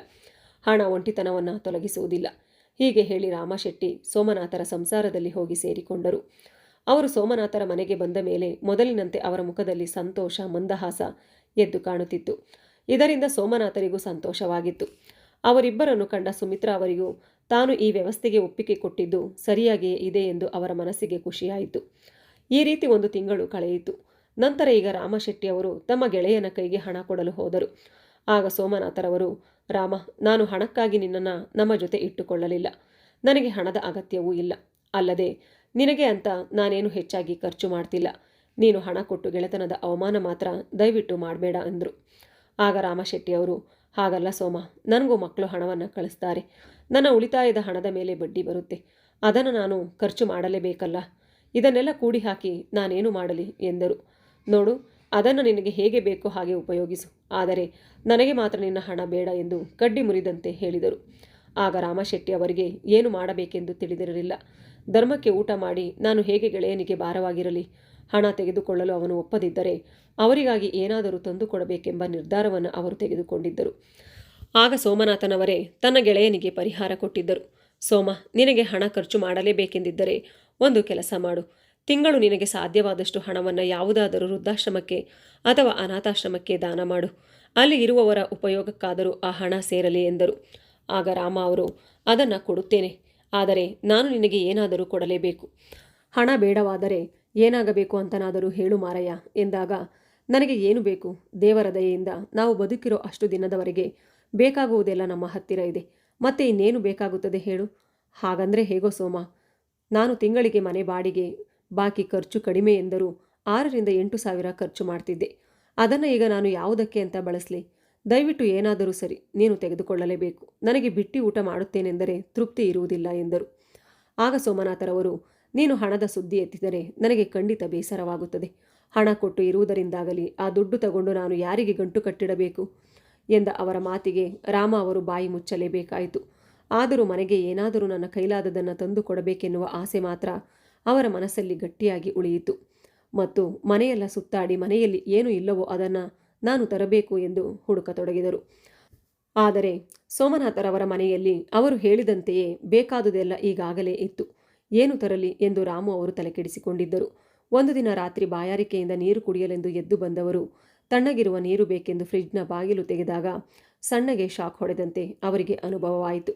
ಹಣ ಒಂಟಿತನವನ್ನು ತೊಲಗಿಸುವುದಿಲ್ಲ. ಹೀಗೆ ಹೇಳಿ ರಾಮಶೆಟ್ಟಿ ಸೋಮನಾಥರ ಸಂಸಾರದಲ್ಲಿ ಹೋಗಿ ಸೇರಿಕೊಂಡರು. ಅವರು ಸೋಮನಾಥರ ಮನೆಗೆ ಬಂದ ಮೇಲೆ ಮೊದಲಿನಂತೆ ಅವರ ಮುಖದಲ್ಲಿ ಸಂತೋಷ, ಮಂದಹಾಸ ಎದ್ದು ಕಾಣುತ್ತಿತ್ತು. ಇದರಿಂದ ಸೋಮನಾಥರಿಗೂ ಸಂತೋಷವಾಗಿತ್ತು. ಅವರಿಬ್ಬರನ್ನು ಕಂಡ ಸುಮಿತ್ರಾ ಅವರಿಗೂ ತಾನು ಈ ವ್ಯವಸ್ಥೆಗೆ ಒಪ್ಪಿಗೆ ಕೊಟ್ಟಿದ್ದು ಸರಿಯಾಗಿಯೇ ಇದೆ ಎಂದು ಅವರ ಮನಸ್ಸಿಗೆ ಖುಷಿಯಾಯಿತು. ಈ ರೀತಿ 1 ತಿಂಗಳು ಕಳೆಯಿತು. ನಂತರ ಈಗ ರಾಮಶೆಟ್ಟಿ ಅವರು ತಮ್ಮ ಗೆಳೆಯನ ಕೈಗೆ ಹಣ ಕೊಡಲು ಹೋದರು. ಆಗ ಸೋಮನಾಥರವರು, ರಾಮ, ನಾನು ಹಣಕ್ಕಾಗಿ ನಿನ್ನನ್ನು ನಮ್ಮ ಜೊತೆ ಇಟ್ಟುಕೊಳ್ಳಲಿಲ್ಲ. ನನಗೆ ಹಣದ ಅಗತ್ಯವೂ ಇಲ್ಲ. ಅಲ್ಲದೆ ನಿನಗೆ ಅಂತ ನಾನೇನು ಹೆಚ್ಚಾಗಿ ಖರ್ಚು ಮಾಡ್ತಿಲ್ಲ. ನೀನು ಹಣ ಕೊಟ್ಟು ಗೆಳೆತನದ ಅವಮಾನ ಮಾತ್ರ ದಯವಿಟ್ಟು ಮಾಡಬೇಡ ಅಂದರು. ಆಗ ರಾಮಶೆಟ್ಟಿಯವರು, ಹಾಗಲ್ಲ ಸೋಮ, ನನಗೂ ಮಕ್ಕಳು ಹಣವನ್ನು ಕಳಿಸ್ತಾರೆ. ನನ್ನ ಉಳಿತಾಯದ ಹಣದ ಮೇಲೆ ಬಡ್ಡಿ ಬರುತ್ತೆ. ಅದನ್ನು ನಾನು ಖರ್ಚು ಮಾಡಲೇಬೇಕಲ್ಲ. ಇದನ್ನೆಲ್ಲ ಕೂಡಿ ಹಾಕಿ ನಾನೇನು ಮಾಡಲಿ ಎಂದರು. ನೋಡು, ಅದನ್ನು ನಿನಗೆ ಹೇಗೆ ಬೇಕೋ ಹಾಗೆ ಉಪಯೋಗಿಸು. ಆದರೆ ನನಗೆ ಮಾತ್ರ ನಿನ್ನ ಹಣ ಬೇಡ ಎಂದು ಕಡ್ಡಿ ಮುರಿದಂತೆ ಹೇಳಿದರು. ಆಗ ರಾಮಶೆಟ್ಟಿ ಅವರಿಗೆ ಏನು ಮಾಡಬೇಕೆಂದು ತಿಳಿದಿರಲಿಲ್ಲ. ಧರ್ಮಕ್ಕೆ ಊಟ ಮಾಡಿ ನಾನು ಹೇಗೆ ಗೆಳೆಯನಿಗೆ ಭಾರವಾಗಿರಲಿ? ಹಣ ತೆಗೆದುಕೊಳ್ಳಲು ಅವನು ಒಪ್ಪದಿದ್ದರೆ ಅವರಿಗಾಗಿ ಏನಾದರೂ ತಂದುಕೊಡಬೇಕೆಂಬ ನಿರ್ಧಾರವನ್ನು ಅವರು ತೆಗೆದುಕೊಂಡಿದ್ದರು. ಆಗ ಸೋಮನಾಥನವರೇ ತನ್ನ ಗೆಳೆಯನಿಗೆ ಪರಿಹಾರ ಕೊಟ್ಟಿದ್ದರು. ಸೋಮ, ನಿನಗೆ ಹಣ ಖರ್ಚು ಮಾಡಲೇಬೇಕೆಂದಿದ್ದರೆ ಒಂದು ಕೆಲಸ ಮಾಡು. ತಿಂಗಳು ನಿನಗೆ ಸಾಧ್ಯವಾದಷ್ಟು ಹಣವನ್ನು ಯಾವುದಾದರೂ ವೃದ್ಧಾಶ್ರಮಕ್ಕೆ ಅಥವಾ ಅನಾಥಾಶ್ರಮಕ್ಕೆ ದಾನ ಮಾಡು. ಅಲ್ಲಿ ಇರುವವರ ಉಪಯೋಗಕ್ಕಾದರೂ ಆ ಹಣ ಸೇರಲಿ ಎಂದರು. ಆಗ ರಾಮ ಅವರು, ಅದನ್ನು ಕೊಡುತ್ತೇನೆ, ಆದರೆ ನಾನು ನಿನಗೆ ಏನಾದರೂ ಕೊಡಲೇಬೇಕು. ಹಣ ಬೇಡವಾದರೆ ಏನಾಗಬೇಕು ಅಂತನಾದರೂ ಹೇಳು ಮಾರಯ್ಯ ಎಂದಾಗ, ನನಗೆ ಏನು ಬೇಕು? ದೇವರ ದಯೆಯಿಂದ ನಾವು ಬದುಕಿರೋ ಅಷ್ಟು ದಿನದವರೆಗೆ ಬೇಕಾಗುವುದೆಲ್ಲ ನಮ್ಮ ಹತ್ತಿರ ಇದೆ. ಮತ್ತೆ ಇನ್ನೇನು ಬೇಕಾಗುತ್ತದೆ ಹೇಳು? ಹಾಗಂದರೆ ಹೇಗೋ ಸೋಮ, ನಾನು ತಿಂಗಳಿಗೆ ಮನೆ ಬಾಡಿಗೆ ಬಾಕಿ ಖರ್ಚು ಕಡಿಮೆ ಎಂದರೂ 6ರಿಂದ 8 ಸಾವಿರ ಖರ್ಚು ಮಾಡ್ತಿದ್ದೆ. ಅದನ್ನು ಈಗ ನಾನು ಯಾವುದಕ್ಕೆ ಅಂತ ಬಳಸಲಿ? ದಯವಿಟ್ಟು ಏನಾದರೂ ಸರಿ, ನೀನು ತೆಗೆದುಕೊಳ್ಳಲೇಬೇಕು. ನನಗೆ ಬಿಟ್ಟಿ ಊಟ ಮಾಡುತ್ತೇನೆಂದರೆ ತೃಪ್ತಿ ಇರುವುದಿಲ್ಲ ಎಂದರು. ಆಗ ಸೋಮನಾಥರವರು, ನೀನು ಹಣದ ಸುದ್ದಿ ಎತ್ತಿದರೆ ನನಗೆ ಖಂಡಿತ ಬೇಸರವಾಗುತ್ತದೆ. ಹಣ ಕೊಟ್ಟು ಇರುವುದರಿಂದಾಗಲಿ ಆ ದುಡ್ಡು ತಗೊಂಡು ನಾನು ಯಾರಿಗೆ ಗಂಟು ಕಟ್ಟಿಡಬೇಕು ಎಂದ ಅವರ ಮಾತಿಗೆ ರಾಮ ಅವರು ಬಾಯಿ ಮುಚ್ಚಲೇಬೇಕಾಯಿತು. ಆದರೂ ಮನೆಗೆ ಏನಾದರೂ ನನ್ನ ಕೈಲಾದದನ್ನು ತಂದು ಕೊಡಬೇಕೆನ್ನುವ ಆಸೆ ಮಾತ್ರ ಅವರ ಮನಸ್ಸಲ್ಲಿ ಗಟ್ಟಿಯಾಗಿ ಉಳಿಯಿತು. ಮತ್ತು ಮನೆಯೆಲ್ಲ ಸುತ್ತಾಡಿ ಮನೆಯಲ್ಲಿ ಏನು ಇಲ್ಲವೋ ಅದನ್ನು ನಾನು ತರಬೇಕು ಎಂದು ಹುಡುಕತೊಡಗಿದರು. ಆದರೆ ಸೋಮನಾಥರವರ ಮನೆಯಲ್ಲಿ ಅವರು ಹೇಳಿದಂತೆಯೇ ಬೇಕಾದುದೆಲ್ಲ ಈಗಾಗಲೇ ಇತ್ತು. ಏನು ತರಲಿ ಎಂದು ರಾಮು ಅವರು ತಲೆಕೆಡಿಸಿಕೊಂಡಿದ್ದರು. ಒಂದು ದಿನ ರಾತ್ರಿ ಬಾಯಾರಿಕೆಯಿಂದ ನೀರು ಕುಡಿಯಲೆಂದು ಎದ್ದು ಬಂದವರು ತಣ್ಣಗಿರುವ ನೀರು ಬೇಕೆಂದು ಫ್ರಿಡ್ಜ್ನ ಬಾಗಿಲು ತೆಗೆದಾಗ ಸಣ್ಣಗೆ ಶಾಕ್ ಹೊಡೆದಂತೆ ಅವರಿಗೆ ಅನುಭವವಾಯಿತು.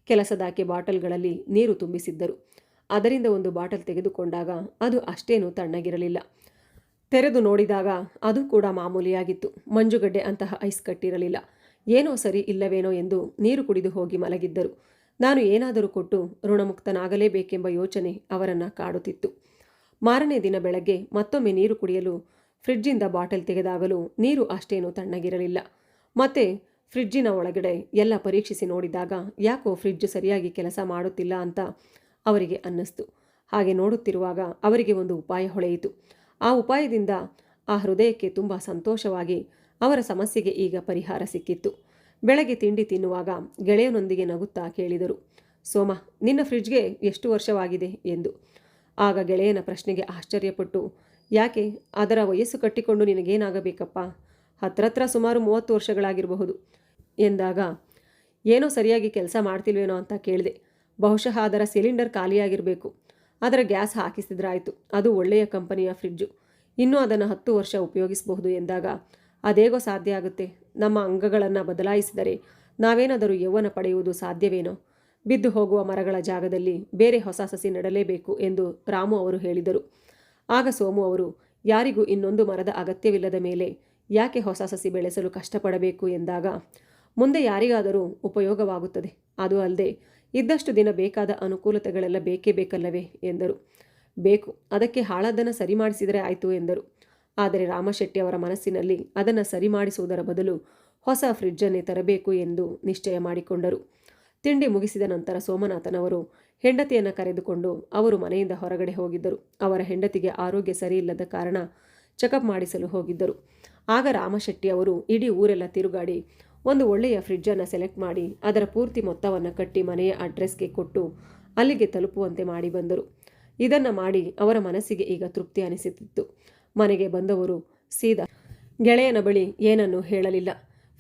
ಕೆಲಸದಾಕೆ ಬಾಟಲ್ಗಳಲ್ಲಿ ನೀರು ತುಂಬಿಸಿದ್ದರು. ಅದರಿಂದ ಒಂದು ಬಾಟಲ್ ತೆಗೆದುಕೊಂಡಾಗ ಅದು ಅಷ್ಟೇನೂ ತಣ್ಣಗಿರಲಿಲ್ಲ. ತೆರೆದು ನೋಡಿದಾಗ ಅದು ಕೂಡ ಮಾಮೂಲಿಯಾಗಿತ್ತು. ಮಂಜುಗಡ್ಡೆ ಅಂತಹ ಐಸ್ ಕಟ್ಟಿರಲಿಲ್ಲ. ಏನೋ ಸರಿ ಇಲ್ಲವೇನೋ ಎಂದು ನೀರು ಕುಡಿದು ಹೋಗಿ ಮಲಗಿದ್ದರು. ನಾನು ಏನಾದರೂ ಕೊಟ್ಟು ಋಣಮುಕ್ತನಾಗಲೇಬೇಕೆಂಬ ಯೋಚನೆ ಅವರನ್ನು ಕಾಡುತ್ತಿತ್ತು. ಮಾರನೇ ದಿನ ಬೆಳಗ್ಗೆ ಮತ್ತೊಮ್ಮೆ ನೀರು ಕುಡಿಯಲು ಫ್ರಿಡ್ಜಿಂದ ಬಾಟಲ್ ತೆಗೆದಾಗಲೂ ನೀರು ಅಷ್ಟೇನೂ ತಣ್ಣಗಿರಲಿಲ್ಲ. ಮತ್ತೆ ಫ್ರಿಡ್ಜಿನ ಒಳಗಡೆ ಎಲ್ಲ ಪರೀಕ್ಷಿಸಿ ನೋಡಿದಾಗ ಯಾಕೋ ಫ್ರಿಡ್ಜ್ ಸರಿಯಾಗಿ ಕೆಲಸ ಮಾಡುತ್ತಿಲ್ಲ ಅಂತ ಅವರಿಗೆ ಅನ್ನಿಸ್ತು. ಹಾಗೆ ನೋಡುತ್ತಿರುವಾಗ ಅವರಿಗೆ ಒಂದು ಉಪಾಯ ಹೊಳೆಯಿತು. ಆ ಉಪಾಯದಿಂದ ಆ ಹೃದಯಕ್ಕೆ ತುಂಬ ಸಂತೋಷವಾಗಿ ಅವರ ಸಮಸ್ಯೆಗೆ ಈಗ ಪರಿಹಾರ ಸಿಕ್ಕಿತ್ತು. ಬೆಳಗ್ಗೆ ತಿಂಡಿ ತಿನ್ನುವಾಗ ಗೆಳೆಯನೊಂದಿಗೆ ನಗುತ್ತಾ ಕೇಳಿದರು, ಸೋಮ, ನಿನ್ನ ಫ್ರಿಡ್ಜ್ಗೆ ಎಷ್ಟು ವರ್ಷವಾಗಿದೆ ಎಂದು. ಆಗ ಗೆಳೆಯನ ಪ್ರಶ್ನೆಗೆ ಆಶ್ಚರ್ಯಪಟ್ಟು, ಯಾಕೆ, ಅದರ ವಯಸ್ಸು ಕಟ್ಟಿಕೊಂಡು ನಿನಗೇನಾಗಬೇಕಪ್ಪ? ಹತ್ರತ್ರ ಸುಮಾರು 30 ವರ್ಷಗಳಾಗಿರಬಹುದು. ಎಂದಾಗ, ಏನೋ ಸರಿಯಾಗಿ ಕೆಲಸ ಮಾಡ್ತಿಲ್ವೇನೋ ಅಂತ ಕೇಳಿದೆ. ಬಹುಶಃ ಅದರ ಸಿಲಿಂಡರ್ ಖಾಲಿಯಾಗಿರಬೇಕು. ಅದರ ಗ್ಯಾಸ್ ಹಾಕಿಸಿದ್ರಾಯಿತು. ಅದು ಒಳ್ಳೆಯ ಕಂಪನಿಯ ಫ್ರಿಡ್ಜು. ಇನ್ನೂ ಅದನ್ನು 10 ವರ್ಷ ಉಪಯೋಗಿಸಬಹುದು ಎಂದಾಗ, ಅದೇಗೋ ಸಾಧ್ಯ ಆಗುತ್ತೆ? ನಮ್ಮ ಅಂಗಗಳನ್ನು ಬದಲಾಯಿಸಿದರೆ ನಾವೇನಾದರೂ ಯೌವನ ಪಡೆಯುವುದು ಸಾಧ್ಯವೇನೋ? ಬಿದ್ದು ಹೋಗುವ ಮರಗಳ ಜಾಗದಲ್ಲಿ ಬೇರೆ ಹೊಸ ಸಸಿ ನೆಡಲೇಬೇಕು ಎಂದು ರಾಮು ಅವರು ಹೇಳಿದರು. ಆಗ ಸೋಮು ಅವರು, ಯಾರಿಗೂ ಇನ್ನೊಂದು ಮರದ ಅಗತ್ಯವಿಲ್ಲದ ಮೇಲೆ ಯಾಕೆ ಹೊಸ ಸಸಿ ಬೆಳೆಸಲು ಕಷ್ಟಪಡಬೇಕು ಎಂದಾಗ, ಮುಂದೆ ಯಾರಿಗಾದರೂ ಉಪಯೋಗವಾಗುತ್ತದೆ. ಅದು ಅಲ್ಲದೆ ಇದ್ದಷ್ಟು ದಿನ ಬೇಕಾದ ಅನುಕೂಲತೆಗಳೆಲ್ಲ ಬೇಕೇ ಬೇಕಲ್ಲವೇ ಎಂದರು. ಬೇಕು, ಅದಕ್ಕೆ ಹಾಳಾದ್ದನ್ನು ಸರಿ ಮಾಡಿಸಿದರೆ ಆಯಿತು ಎಂದರು. ಆದರೆ ರಾಮಶೆಟ್ಟಿ ಅವರ ಮನಸ್ಸಿನಲ್ಲಿ ಅದನ್ನು ಸರಿ ಮಾಡಿಸುವುದರ ಬದಲು ಹೊಸ ಫ್ರಿಡ್ಜನ್ನೇ ತರಬೇಕು ಎಂದು ನಿಶ್ಚಯ ಮಾಡಿಕೊಂಡರು. ತಿಂಡಿ ಮುಗಿಸಿದ ನಂತರ ಸೋಮನಾಥನವರು ಹೆಂಡತಿಯನ್ನು ಕರೆದುಕೊಂಡು ಅವರು ಮನೆಯಿಂದ ಹೊರಗಡೆ ಹೋಗಿದ್ದರು. ಅವರ ಹೆಂಡತಿಗೆ ಆರೋಗ್ಯ ಸರಿಯಿಲ್ಲದ ಕಾರಣ ಚೆಕಪ್ ಮಾಡಿಸಲು ಹೋಗಿದ್ದರು. ಆಗ ರಾಮಶೆಟ್ಟಿ ಅವರು ಇಡೀ ಊರೆಲ್ಲ ತಿರುಗಾಡಿ ಒಂದು ಒಳ್ಳೆಯ ಫ್ರಿಡ್ಜನ್ನು ಸೆಲೆಕ್ಟ್ ಮಾಡಿ ಅದರ ಪೂರ್ತಿ ಮೊತ್ತವನ್ನು ಕಟ್ಟಿ ಮನೆಯ ಅಡ್ರೆಸ್ಗೆ ಕೊಟ್ಟು ಅಲ್ಲಿಗೆ ತಲುಪುವಂತೆ ಮಾಡಿ ಬಂದರು. ಇದನ್ನು ಮಾಡಿ ಅವರ ಮನಸ್ಸಿಗೆ ಈಗ ತೃಪ್ತಿ ಅನಿಸುತ್ತಿತ್ತು. ಮನೆಗೆ ಬಂದವರು ಸೀದಾ ಗೆಳೆಯನ ಬಳಿ ಏನನ್ನೂ ಹೇಳಲಿಲ್ಲ.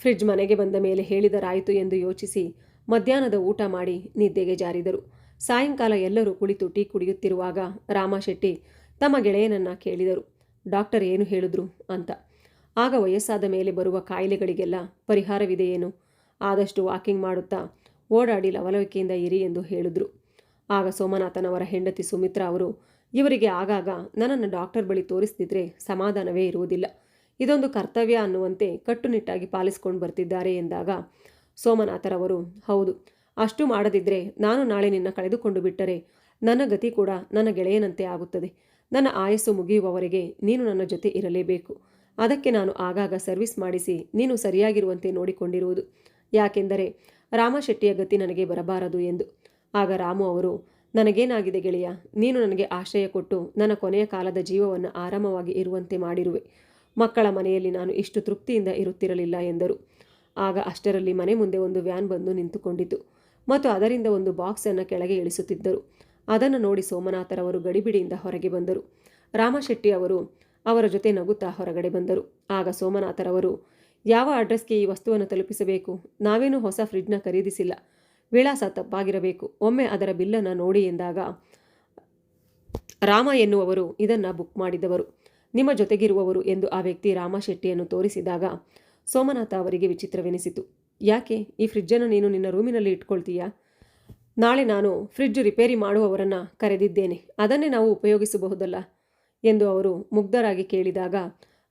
ಫ್ರಿಡ್ಜ್ ಮನೆಗೆ ಬಂದ ಮೇಲೆ ಹೇಳಿದರಾಯಿತು ಎಂದು ಯೋಚಿಸಿ ಮಧ್ಯಾಹ್ನದ ಊಟ ಮಾಡಿ ನಿದ್ದೆಗೆ ಜಾರಿದರು. ಸಾಯಂಕಾಲ ಎಲ್ಲರೂ ಕುಳಿತು ಟೀ ಕುಡಿಯುತ್ತಿರುವಾಗ ರಾಮಶೆಟ್ಟಿ ತಮ್ಮ ಗೆಳೆಯನನ್ನು ಕೇಳಿದರು, ಡಾಕ್ಟರ್ ಏನು ಹೇಳಿದ್ರು ಅಂತ. ಆಗ ವಯಸ್ಸಾದ ಮೇಲೆ ಬರುವ ಕಾಯಿಲೆಗಳಿಗೆಲ್ಲ ಪರಿಹಾರವಿದೆಯೇನು? ಆದಷ್ಟು ವಾಕಿಂಗ್ ಮಾಡುತ್ತಾ ಓಡಾಡಿ ಲವಲವಿಕೆಯಿಂದ ಇರಿ ಎಂದು ಹೇಳಿದ್ರು. ಆಗ ಸೋಮನಾಥನವರ ಹೆಂಡತಿ ಸುಮಿತ್ರಾ ಅವರು, ಇವರಿಗೆ ಆಗಾಗ ನನ್ನನ್ನು ಡಾಕ್ಟರ್ ಬಳಿ ತೋರಿಸ್ತಿದ್ರೆ ಸಮಾಧಾನವೇ ಇರುವುದಿಲ್ಲ. ಇದೊಂದು ಕರ್ತವ್ಯ ಅನ್ನುವಂತೆ ಕಟ್ಟುನಿಟ್ಟಾಗಿ ಪಾಲಿಸ್ಕೊಂಡು ಬರ್ತಿದ್ದಾರೆ ಎಂದಾಗ ಸೋಮನಾಥರವರು, ಹೌದು, ಅಷ್ಟು ಮಾಡದಿದ್ದರೆ ನಾನು ನಾಳೆ ನಿನ್ನ ಕಳೆದುಕೊಂಡು ಬಿಟ್ಟರೆ ನನ್ನ ಗತಿ ಕೂಡ ನನ್ನ ಗೆಳೆಯನಂತೆ ಆಗುತ್ತದೆ. ನನ್ನ ಆಯಸ್ಸು ಮುಗಿಯುವವರೆಗೆ ನೀನು ನನ್ನ ಜೊತೆ ಇರಲೇಬೇಕು. ಅದಕ್ಕೆ ನಾನು ಆಗಾಗ ಸರ್ವಿಸ್ ಮಾಡಿಸಿ ನೀನು ಸರಿಯಾಗಿರುವಂತೆ ನೋಡಿಕೊಂಡಿರುವುದು. ಯಾಕೆಂದರೆ ರಾಮಶೆಟ್ಟಿಯ ಗತಿ ನನಗೆ ಬರಬಾರದು ಎಂದು. ಆಗ ರಾಮು ಅವರು, ನನಗೇನಾಗಿದೆ ಗೆಳೆಯ? ನೀನು ನನಗೆ ಆಶ್ರಯ ಕೊಟ್ಟು ನನ್ನ ಕೊನೆಯ ಕಾಲದ ಜೀವವನ್ನು ಆರಾಮವಾಗಿ ಇರುವಂತೆ ಮಾಡಿರುವೆ. ಮಕ್ಕಳ ಮನೆಯಲ್ಲಿ ನಾನು ಇಷ್ಟು ತೃಪ್ತಿಯಿಂದ ಇರುತ್ತಿರಲಿಲ್ಲ ಎಂದರು. ಆಗ ಅಷ್ಟರಲ್ಲಿ ಮನೆ ಮುಂದೆ ಒಂದು ವ್ಯಾನ್ ಬಂದು ನಿಂತುಕೊಂಡಿತು ಮತ್ತು ಅದರಿಂದ ಒಂದು ಬಾಕ್ಸನ್ನು ಕೆಳಗೆ ಇಳಿಸುತ್ತಿದ್ದರು. ಅದನ್ನು ನೋಡಿ ಸೋಮನಾಥರವರು ಗಡಿಬಿಡಿಯಿಂದ ಹೊರಗೆ ಬಂದರು. ರಾಮಶೆಟ್ಟಿ ಅವರು ಅವರ ಜೊತೆ ನಗುತ್ತಾ ಹೊರಗಡೆ ಬಂದರು. ಆಗ ಸೋಮನಾಥರವರು, ಯಾವ ಅಡ್ರೆಸ್ಗೆ ಈ ವಸ್ತುವನ್ನು ತಲುಪಿಸಬೇಕು? ನಾವೇನೂ ಹೊಸ ಫ್ರಿಡ್ಜ್ನ ಖರೀದಿಸಿಲ್ಲ. ವಿಳಾಸ ತಪ್ಪಾಗಿರಬೇಕು. ಒಮ್ಮೆ ಅದರ ಬಿಲ್ಲನ್ನು ನೋಡಿ ಎಂದಾಗ, ರಾಮ ಎನ್ನುವರು ಇದನ್ನು ಬುಕ್ ಮಾಡಿದವರು, ನಿಮ್ಮ ಜೊತೆಗಿರುವವರು ಎಂದು ಆ ವ್ಯಕ್ತಿ ರಾಮಶೆಟ್ಟಿಯನ್ನು ತೋರಿಸಿದಾಗ ಸೋಮನಾಥ ಅವರಿಗೆ ವಿಚಿತ್ರವೆನಿಸಿತು. ಯಾಕೆ ಈ ಫ್ರಿಡ್ಜನ್ನು ನೀನು ನಿನ್ನ ರೂಮಿನಲ್ಲಿ ಇಟ್ಕೊಳ್ತೀಯಾ? ನಾಳೆ ನಾನು ಫ್ರಿಡ್ಜ್ ರಿಪೇರಿ ಮಾಡುವವರನ್ನು ಕರೆದಿದ್ದೇನೆ, ಅದನ್ನೇ ನಾವು ಉಪಯೋಗಿಸಬಹುದಲ್ಲ ಎಂದು ಅವರು ಮುಗ್ಧರಾಗಿ ಕೇಳಿದಾಗ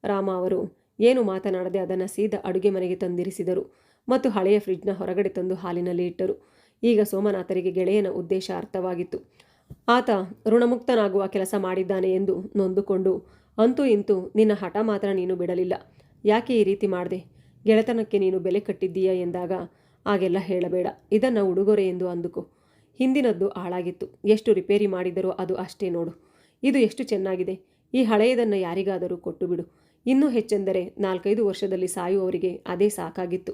ರಾಮ ಅವರು ಏನು ಮಾತನಾಡದೆ ಅದನ್ನು ಸೀದಾ ಅಡುಗೆ ಮನೆಗೆ ತಂದಿರಿಸಿದರು ಮತ್ತು ಹಳೆಯ ಫ್ರಿಡ್ಜ್ನ ಹೊರಗಡೆ ತಂದು ಹಾಲಿನಲ್ಲಿ ಇಟ್ಟರು. ಈಗ ಸೋಮನಾಥರಿಗೆ ಗೆಳೆಯನ ಉದ್ದೇಶ ಅರ್ಥವಾಗಿತ್ತು. ಆತ ಋಣಮುಕ್ತನಾಗುವ ಕೆಲಸ ಮಾಡಿದ್ದಾನೆ ಎಂದು ನೊಂದುಕೊಂಡು, ಅಂತೂ ಇಂತೂ ನಿನ್ನ ಹಠ ಮಾತ್ರ ನೀನು ಬಿಡಲಿಲ್ಲ. ಯಾಕೆ ಈ ರೀತಿ ಮಾಡಿದೆ? ಗೆಳೆತನಕ್ಕೆ ನೀನು ಬೆಲೆ ಕಟ್ಟಿದ್ದೀಯಾ ಎಂದಾಗ, ಹಾಗೆಲ್ಲ ಹೇಳಬೇಡ, ಇದನ್ನು ಉಡುಗೊರೆ ಎಂದು ಅಂದುಕೋ. ಹಿಂದಿನದ್ದು ಹಾಳಾಗಿತ್ತು, ಎಷ್ಟು ರಿಪೇರಿ ಮಾಡಿದರೋ ಅದು ಅಷ್ಟೇ ನೋಡು. ಇದು ಎಷ್ಟು ಚೆನ್ನಾಗಿದೆ. ಈ ಹಳೆಯದನ್ನು ಯಾರಿಗಾದರೂ ಕೊಟ್ಟು ಬಿಡು. ಇನ್ನೂ ಹೆಚ್ಚೆಂದರೆ 4-5 ವರ್ಷದಲ್ಲಿ ಸಾಯುವವರಿಗೆ ಅದೇ ಸಾಕಾಗಿತ್ತು.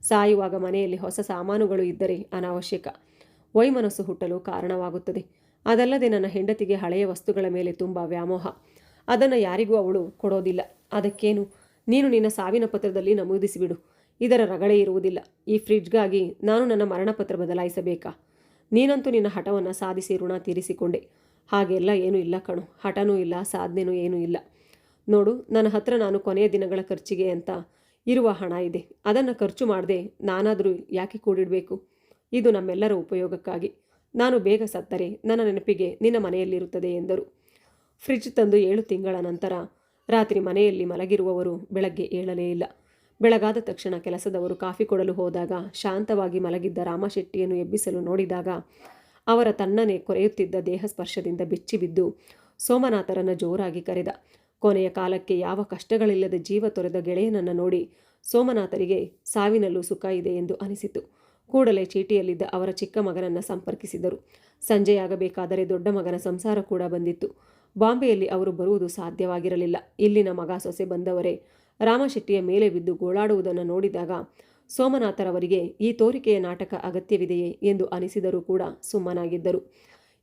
ಸಾಯುವಾಗ ಮನೆಯಲ್ಲಿ ಹೊಸ ಸಾಮಾನುಗಳು ಇದ್ದರೆ ಅನಾವಶ್ಯಕ ವೈಮನಸ್ಸು ಹುಟ್ಟಲು ಕಾರಣವಾಗುತ್ತದೆ. ಅದಲ್ಲದೆ ನನ್ನ ಹೆಂಡತಿಗೆ ಹಳೆಯ ವಸ್ತುಗಳ ಮೇಲೆ ತುಂಬ ವ್ಯಾಮೋಹ. ಅದನ್ನು ಯಾರಿಗೂ ಅವಳು ಕೊಡೋದಿಲ್ಲ. ಅದಕ್ಕೇನು, ನೀನು ನಿನ್ನ ಸಾವಿನ ಪತ್ರದಲ್ಲಿ ನಮೂದಿಸಿಬಿಡು. ಇದರ ರಗಳೆ ಇರುವುದಿಲ್ಲ. ಈ ಫ್ರಿಡ್ಜ್ಗಾಗಿ ನಾನು ನನ್ನ ಮರಣಪತ್ರ ಬದಲಾಯಿಸಬೇಕಾ? ನೀನಂತೂ ನಿನ್ನ ಹಠವನ್ನು ಸಾಧಿಸಿ ಋಣ ತೀರಿಸಿಕೊಂಡೆ. ಹಾಗೆಲ್ಲ ಏನೂ ಇಲ್ಲ ಕಣು. ಹಠನೂ ಇಲ್ಲ, ಸಾಧನೆನೂ ಏನೂ ಇಲ್ಲ. ನೋಡು, ನನ್ನ ಹತ್ರ ನಾನು ಕೊನೆಯ ದಿನಗಳ ಖರ್ಚಿಗೆ ಅಂತ ಇರುವ ಹಣ ಇದೆ. ಅದನ್ನು ಖರ್ಚು ಮಾಡದೆ ನಾನಾದರೂ ಯಾಕೆ ಕೂಡಿಡಬೇಕು? ಇದು ನಮ್ಮೆಲ್ಲರ ಉಪಯೋಗಕ್ಕಾಗಿ. ನಾನು ಬೇಗ ಸತ್ತರೆ ನನ್ನ ನೆನಪಿಗೆ ನಿನ್ನ ಮನೆಯಲ್ಲಿರುತ್ತದೆ ಎಂದರು. ಫ್ರಿಡ್ಜ್ ತಂದು 7 ತಿಂಗಳ ನಂತರ ರಾತ್ರಿ ಮನೆಯಲ್ಲಿ ಮಲಗಿರುವವರು ಬೆಳಗ್ಗೆ ಏಳಲೇ ಇಲ್ಲ. ಬೆಳಗಾದ ತಕ್ಷಣ ಕೆಲಸದವರು ಕಾಫಿ ಕೊಡಲು ಹೋದಾಗ ಶಾಂತವಾಗಿ ಮಲಗಿದ್ದ ರಾಮಶೆಟ್ಟಿಯನ್ನು ಎಬ್ಬಿಸಲು ನೋಡಿದಾಗ ಅವರ ತಣ್ಣನೆ ಕೊರೆಯುತ್ತಿದ್ದ ದೇಹ ಸ್ಪರ್ಶದಿಂದ ಬೆಚ್ಚಿಬಿದ್ದು ಸೋಮನಾಥರನ್ನು ಜೋರಾಗಿ ಕರೆದ. ಕೊನೆಯ ಕಾಲಕ್ಕೆ ಯಾವ ಕಷ್ಟಗಳಿಲ್ಲದೆ ಜೀವ ತೊರೆದ ಗೆಳೆಯನನ್ನು ನೋಡಿ ಸೋಮನಾಥರಿಗೆ ಸಾವಿನಲ್ಲೂ ಸುಖ ಇದೆ ಎಂದು ಅನಿಸಿತು. ಕೂಡಲೇ ಚೀಟಿಯಲ್ಲಿದ್ದ ಅವರ ಚಿಕ್ಕ ಮಗನನ್ನು ಸಂಪರ್ಕಿಸಿದರು. ಸಂಜೆಯಾಗಬೇಕಾದರೆ ದೊಡ್ಡ ಮಗನ ಸಂಸಾರ ಕೂಡ ಬಂದಿತ್ತು. ಬಾಂಬೆಯಲ್ಲಿ ಅವರು ಬರುವುದು ಸಾಧ್ಯವಾಗಿರಲಿಲ್ಲ. ಇಲ್ಲಿನ ಮಗ ಸೊಸೆ ಬಂದವರೇ ರಾಮಶೆಟ್ಟಿಯ ಮೇಲೆ ಬಿದ್ದು ಗೋಳಾಡುವುದನ್ನು ನೋಡಿದಾಗ ಸೋಮನಾಥರವರಿಗೆ ಈ ತೋರಿಕೆಯ ನಾಟಕ ಅಗತ್ಯವಿದೆಯೇ ಎಂದು ಅನಿಸಿದರೂ ಕೂಡ ಸುಮ್ಮನಾಗಿದ್ದರು.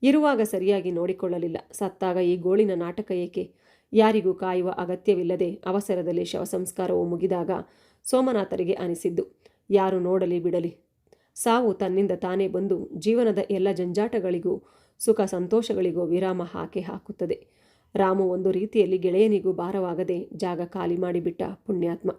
ಇರುವಾಗ ಸರಿಯಾಗಿ ನೋಡಿಕೊಳ್ಳಲಿಲ್ಲ, ಸತ್ತಾಗ ಈ ಗೋಳಿನ ನಾಟಕ ಏಕೆ? ಯಾರಿಗೂ ಕಾಯುವ ಅಗತ್ಯವಿಲ್ಲದೆ ಅವಸರದಲ್ಲಿ ಶವ ಸಂಸ್ಕಾರವು ಮುಗಿದಾಗ ಸೋಮನಾಥರಿಗೆ ಅನಿಸಿದ್ದು, ಯಾರು ನೋಡಲಿ ಬಿಡಲಿ. ಸಾವು ತನ್ನಿಂದ ತಾನೇ ಬಂದು ಜೀವನದ ಎಲ್ಲ ಜಂಜಾಟಗಳಿಗೂ ಸುಖ ಸಂತೋಷಗಳಿಗೂ ವಿರಾಮ ಹಾಕುತ್ತದೆ. ರಾಮು ಒಂದು ರೀತಿಯಲ್ಲಿ ಗೆಳೆಯನಿಗೂ ಭಾರವಾಗದೆ ಜಾಗ ಖಾಲಿ ಮಾಡಿಬಿಟ್ಟ ಪುಣ್ಯಾತ್ಮ.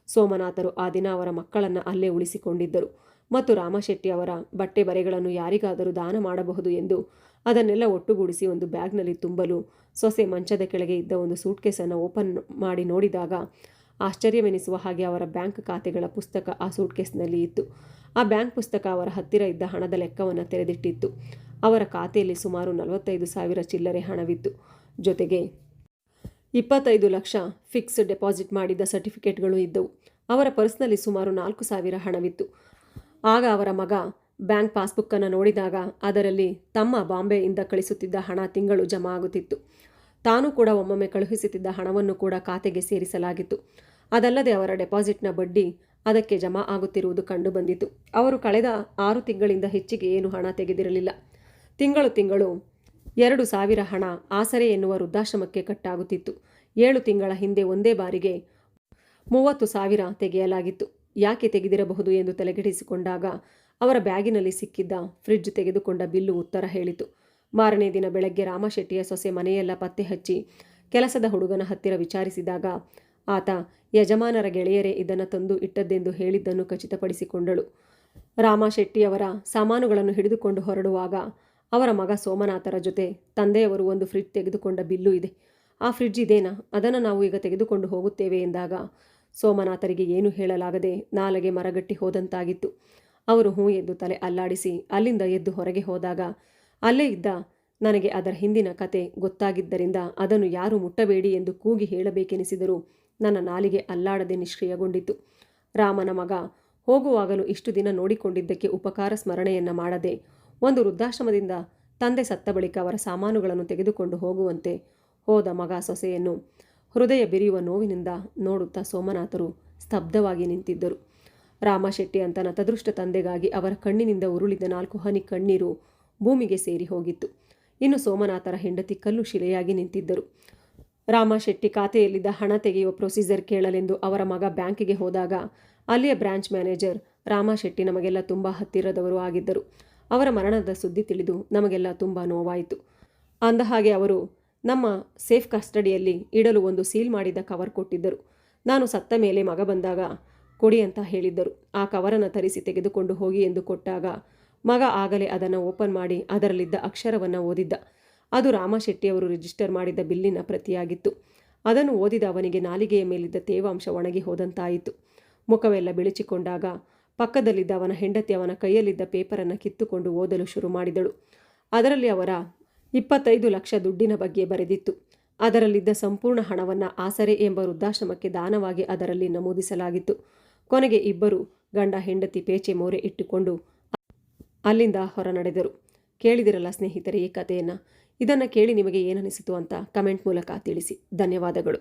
ಸೋಮನಾಥರು ಆ ದಿನ ಅವರ ಮಕ್ಕಳನ್ನು ಅಲ್ಲೇ ಉಳಿಸಿಕೊಂಡಿದ್ದರು ಮತ್ತು ರಾಮಶೆಟ್ಟಿ ಅವರ ಬಟ್ಟೆ ಬರೆಗಳನ್ನು ಯಾರಿಗಾದರೂ ದಾನ ಮಾಡಬಹುದು ಎಂದು ಅದನ್ನೆಲ್ಲ ಒಟ್ಟುಗೂಡಿಸಿ ಒಂದು ಬ್ಯಾಗ್ನಲ್ಲಿ ತುಂಬಲು ಸೊಸೆ ಮಂಚದ ಕೆಳಗೆ ಇದ್ದ ಒಂದು ಸೂಟ್ಕೇಸನ್ನು ಓಪನ್ ಮಾಡಿ ನೋಡಿದಾಗ ಆಶ್ಚರ್ಯವೆನಿಸುವ ಹಾಗೆ ಅವರ ಬ್ಯಾಂಕ್ ಖಾತೆಗಳ ಪುಸ್ತಕ ಆ ಸೂಟ್ಕೇಸ್ನಲ್ಲಿ ಇತ್ತು. ಆ ಬ್ಯಾಂಕ್ ಪುಸ್ತಕ ಅವರ ಹತ್ತಿರ ಇದ್ದ ಹಣದ ಲೆಕ್ಕವನ್ನು ತೆರೆದಿಟ್ಟಿತ್ತು. ಅವರ ಖಾತೆಯಲ್ಲಿ ಸುಮಾರು 45,000 ಚಿಲ್ಲರೆ ಹಣವಿತ್ತು. ಜೊತೆಗೆ 25 ಲಕ್ಷ ಫಿಕ್ಸ್ ಡೆಪಾಸಿಟ್ ಮಾಡಿದ್ದ ಸರ್ಟಿಫಿಕೇಟ್ಗಳು ಇದ್ದವು. ಅವರ ಪರ್ಸ್ನಲ್ಲಿ ಸುಮಾರು 4,000 ಹಣವಿತ್ತು. ಆಗ ಅವರ ಮಗ ಬ್ಯಾಂಕ್ ಪಾಸ್ಬುಕ್ಕನ್ನು ನೋಡಿದಾಗ ಅದರಲ್ಲಿ ತಮ್ಮ ಬಾಂಬೆಯಿಂದ ಕಳಿಸುತ್ತಿದ್ದ ಹಣ ತಿಂಗಳು ಜಮಾ ಆಗುತ್ತಿತ್ತು. ತಾನು ಕೂಡ ಒಮ್ಮೊಮ್ಮೆ ಕಳುಹಿಸುತ್ತಿದ್ದ ಹಣವನ್ನು ಕೂಡ ಖಾತೆಗೆ ಸೇರಿಸಲಾಗಿತ್ತು. ಅದಲ್ಲದೆ ಅವರ ಡೆಪಾಸಿಟ್ನ ಬಡ್ಡಿ ಅದಕ್ಕೆ ಜಮಾ ಆಗುತ್ತಿರುವುದು ಕಂಡು ಬಂದಿತು. ಅವರು ಕಳೆದ 6 ತಿಂಗಳಿಂದ ಹೆಚ್ಚಿಗೆ ಏನು ಹಣ ತೆಗೆದಿರಲಿಲ್ಲ. ತಿಂಗಳು 2,000 ಹಣ ಆಸರೆ ಎನ್ನುವ ವೃದ್ಧಾಶ್ರಮಕ್ಕೆ ಕಟ್ಟಾಗುತ್ತಿತ್ತು. 7 ತಿಂಗಳ ಹಿಂದೆ ಒಂದೇ ಬಾರಿಗೆ 30,000 ತೆಗೆಯಲಾಗಿತ್ತು. ಯಾಕೆ ತೆಗೆದಿರಬಹುದು ಎಂದು ತಲೆಗೆಡಿಸಿಕೊಂಡಾಗ ಅವರ ಬ್ಯಾಗಿನಲ್ಲಿ ಸಿಕ್ಕಿದ್ದ ಫ್ರಿಡ್ಜ್ ತೆಗೆದುಕೊಂಡ ಬಿಲ್ಲು ಉತ್ತರ ಹೇಳಿತು. ಮಾರನೇ ದಿನ ಬೆಳಗ್ಗೆ ರಾಮಶೆಟ್ಟಿಯ ಸೊಸೆ ಮನೆಯೆಲ್ಲ ಪತ್ತೆ ಹಚ್ಚಿ ಕೆಲಸದ ಹುಡುಗನ ಹತ್ತಿರ ವಿಚಾರಿಸಿದಾಗ ಆತ ಯಜಮಾನರ ಗೆಳೆಯರೇ ಇದನ್ನು ತಂದು ಇಟ್ಟದ್ದೆಂದು ಹೇಳಿದ್ದನ್ನು ಖಚಿತಪಡಿಸಿಕೊಂಡಳು. ರಾಮಶೆಟ್ಟಿಯವರ ಸಾಮಾನುಗಳನ್ನು ಹಿಡಿದುಕೊಂಡು ಹೊರಡುವಾಗ ಅವರ ಮಗ ಸೋಮನಾಥರ ಜೊತೆ ತಂದೆಯವರು ಒಂದು ಫ್ರಿಡ್ಜ್ ತೆಗೆದುಕೊಂಡ ಬಿಲ್ಲು ಇದೆ. ಆ ಫ್ರಿಡ್ಜ್ ಇದೇನಾ? ಅದನ್ನು ನಾವು ಈಗ ತೆಗೆದುಕೊಂಡು ಹೋಗುತ್ತೇವೆ ಎಂದಾಗ ಸೋಮನಾಥರಿಗೆ ಏನು ಹೇಳಲಾಗದೆ ನಾಲಗೆ ಮರಗಟ್ಟಿ ಹೋದಂತಾಗಿತ್ತು. ಅವರು ಹೂ ಎಂದು ತಲೆ ಅಲ್ಲಾಡಿಸಿ ಅಲ್ಲಿಂದ ಎದ್ದು ಹೊರಗೆ ಹೋದಾಗ ಅಲ್ಲೇ ಇದ್ದ ನನಗೆ ಅದರ ಹಿಂದಿನ ಕತೆ ಗೊತ್ತಾಗಿದ್ದರಿಂದ ಅದನ್ನು ಯಾರು ಮುಟ್ಟಬೇಡಿ ಎಂದು ಕೂಗಿ ಹೇಳಬೇಕೆನಿಸಿದರೂ ನನ್ನ ನಾಲಿಗೆ ಅಲ್ಲಾಡದೆ ನಿಷ್ಕ್ರಿಯಗೊಂಡಿತು. ರಾಮನ ಮಗ ಹೋಗುವಾಗಲೂ ಇಷ್ಟು ದಿನ ನೋಡಿಕೊಂಡಿದ್ದಕ್ಕೆ ಉಪಕಾರ ಸ್ಮರಣೆಯನ್ನು ಮಾಡದೆ ಒಂದು ವೃದ್ಧಾಶ್ರಮದಿಂದ ತಂದೆ ಸತ್ತ ಬಳಿಕ ಅವರ ಸಾಮಾನುಗಳನ್ನು ತೆಗೆದುಕೊಂಡು ಹೋಗುವಂತೆ ಹೋದ ಮಗ ಸೊಸೆಯನ್ನು ಹೃದಯ ಬಿರಿಯುವ ನೋವಿನಿಂದ ನೋಡುತ್ತಾ ಸೋಮನಾಥರು ಸ್ತಬ್ಧವಾಗಿ ನಿಂತಿದ್ದರು. ರಾಮಶೆಟ್ಟಿ ಅಂತ ನತದೃಷ್ಟ ತಂದೆಗಾಗಿ ಅವರ ಕಣ್ಣಿನಿಂದ ಉರುಳಿದ 4 ಹನಿ ಕಣ್ಣೀರು ಭೂಮಿಗೆ ಸೇರಿ ಹೋಗಿತ್ತು. ಇನ್ನು ಸೋಮನಾಥರ ಹೆಂಡತಿ ಕಲ್ಲು ಶಿಲೆಯಾಗಿ ನಿಂತಿದ್ದರು. ರಾಮಶೆಟ್ಟಿ ಖಾತೆಯಲ್ಲಿದ್ದ ಹಣ ತೆಗೆಯುವ ಪ್ರೊಸೀಜರ್ ಕೇಳಲೆಂದು ಅವರ ಮಗ ಬ್ಯಾಂಕಿಗೆ ಹೋದಾಗ ಅಲ್ಲಿಯ ಬ್ರಾಂಚ್ ಮ್ಯಾನೇಜರ್ ರಾಮಶೆಟ್ಟಿ ನಮಗೆಲ್ಲ ತುಂಬ ಹತ್ತಿರದವರು ಆಗಿದ್ದರು. ಅವರ ಮರಣದ ಸುದ್ದಿ ತಿಳಿದು ನಮಗೆಲ್ಲ ತುಂಬ ನೋವಾಯಿತು. ಅಂದಹಾಗೆ ಅವರು ನಮ್ಮ ಸೇಫ್ ಕಸ್ಟಡಿಯಲ್ಲಿ ಇಡಲು ಒಂದು ಸೀಲ್ ಮಾಡಿದ ಕವರ್ ಕೊಟ್ಟಿದ್ದರು. ನಾನು ಸತ್ತ ಮೇಲೆ ಮಗ ಬಂದಾಗ ಕೊಡಿ ಅಂತ ಹೇಳಿದ್ದರು. ಆ ಕವರನ್ನು ತರಿಸಿ ತೆಗೆದುಕೊಂಡು ಹೋಗಿ ಎಂದು ಕೊಟ್ಟಾಗ ಮಗ ಆಗಲೇ ಅದನ್ನು ಓಪನ್ ಮಾಡಿ ಅದರಲ್ಲಿದ್ದ ಅಕ್ಷರವನ್ನು ಓದಿದ್ದ. ಅದು ರಾಮಶೆಟ್ಟಿಯವರು ರಿಜಿಸ್ಟರ್ ಮಾಡಿದ ಬಿಲ್ಲಿನ ಪ್ರತಿಯಾಗಿತ್ತು. ಅದನ್ನು ಓದಿದ ಅವನಿಗೆ ನಾಲಿಗೆಯ ಮೇಲಿದ್ದ ತೇವಾಂಶ ಒಣಗಿ ಹೋದಂತಾಯಿತು. ಮುಖವೆಲ್ಲ ಬಿಳಿಚಿಕೊಂಡಾಗ ಪಕ್ಕದಲ್ಲಿದ್ದ ಅವನ ಹೆಂಡತಿ ಅವನ ಕೈಯಲ್ಲಿದ್ದ ಪೇಪರನ್ನು ಕಿತ್ತುಕೊಂಡು ಓದಲು ಶುರು ಮಾಡಿದಳು. ಅದರಲ್ಲಿ ಅವರ 25 ಲಕ್ಷ ದುಡ್ಡಿನ ಬಗ್ಗೆ ಬರೆದಿತ್ತು. ಅದರಲ್ಲಿದ್ದ ಸಂಪೂರ್ಣ ಹಣವನ್ನು ಆಸರೆ ಎಂಬ ವೃದ್ಧಾಶ್ರಮಕ್ಕೆ ದಾನವಾಗಿ ಅದರಲ್ಲಿ ನಮೂದಿಸಲಾಗಿತ್ತು. ಕೊನೆಗೆ ಇಬ್ಬರು ಗಂಡ ಹೆಂಡತಿ ಪೇಚೆ ಮೋರೆ ಇಟ್ಟುಕೊಂಡು ಅಲ್ಲಿಂದ ಹೊರ ನಡೆದರು. ಕೇಳಿದಿರಲ್ಲ ಸ್ನೇಹಿತರೆ ಈ ಕಥೆಯನ್ನು. ಇದನ್ನು ಕೇಳಿ ನಿಮಗೆ ಏನನಿಸಿತು ಅಂತ ಕಮೆಂಟ್ ಮೂಲಕ ತಿಳಿಸಿ. ಧನ್ಯವಾದಗಳು.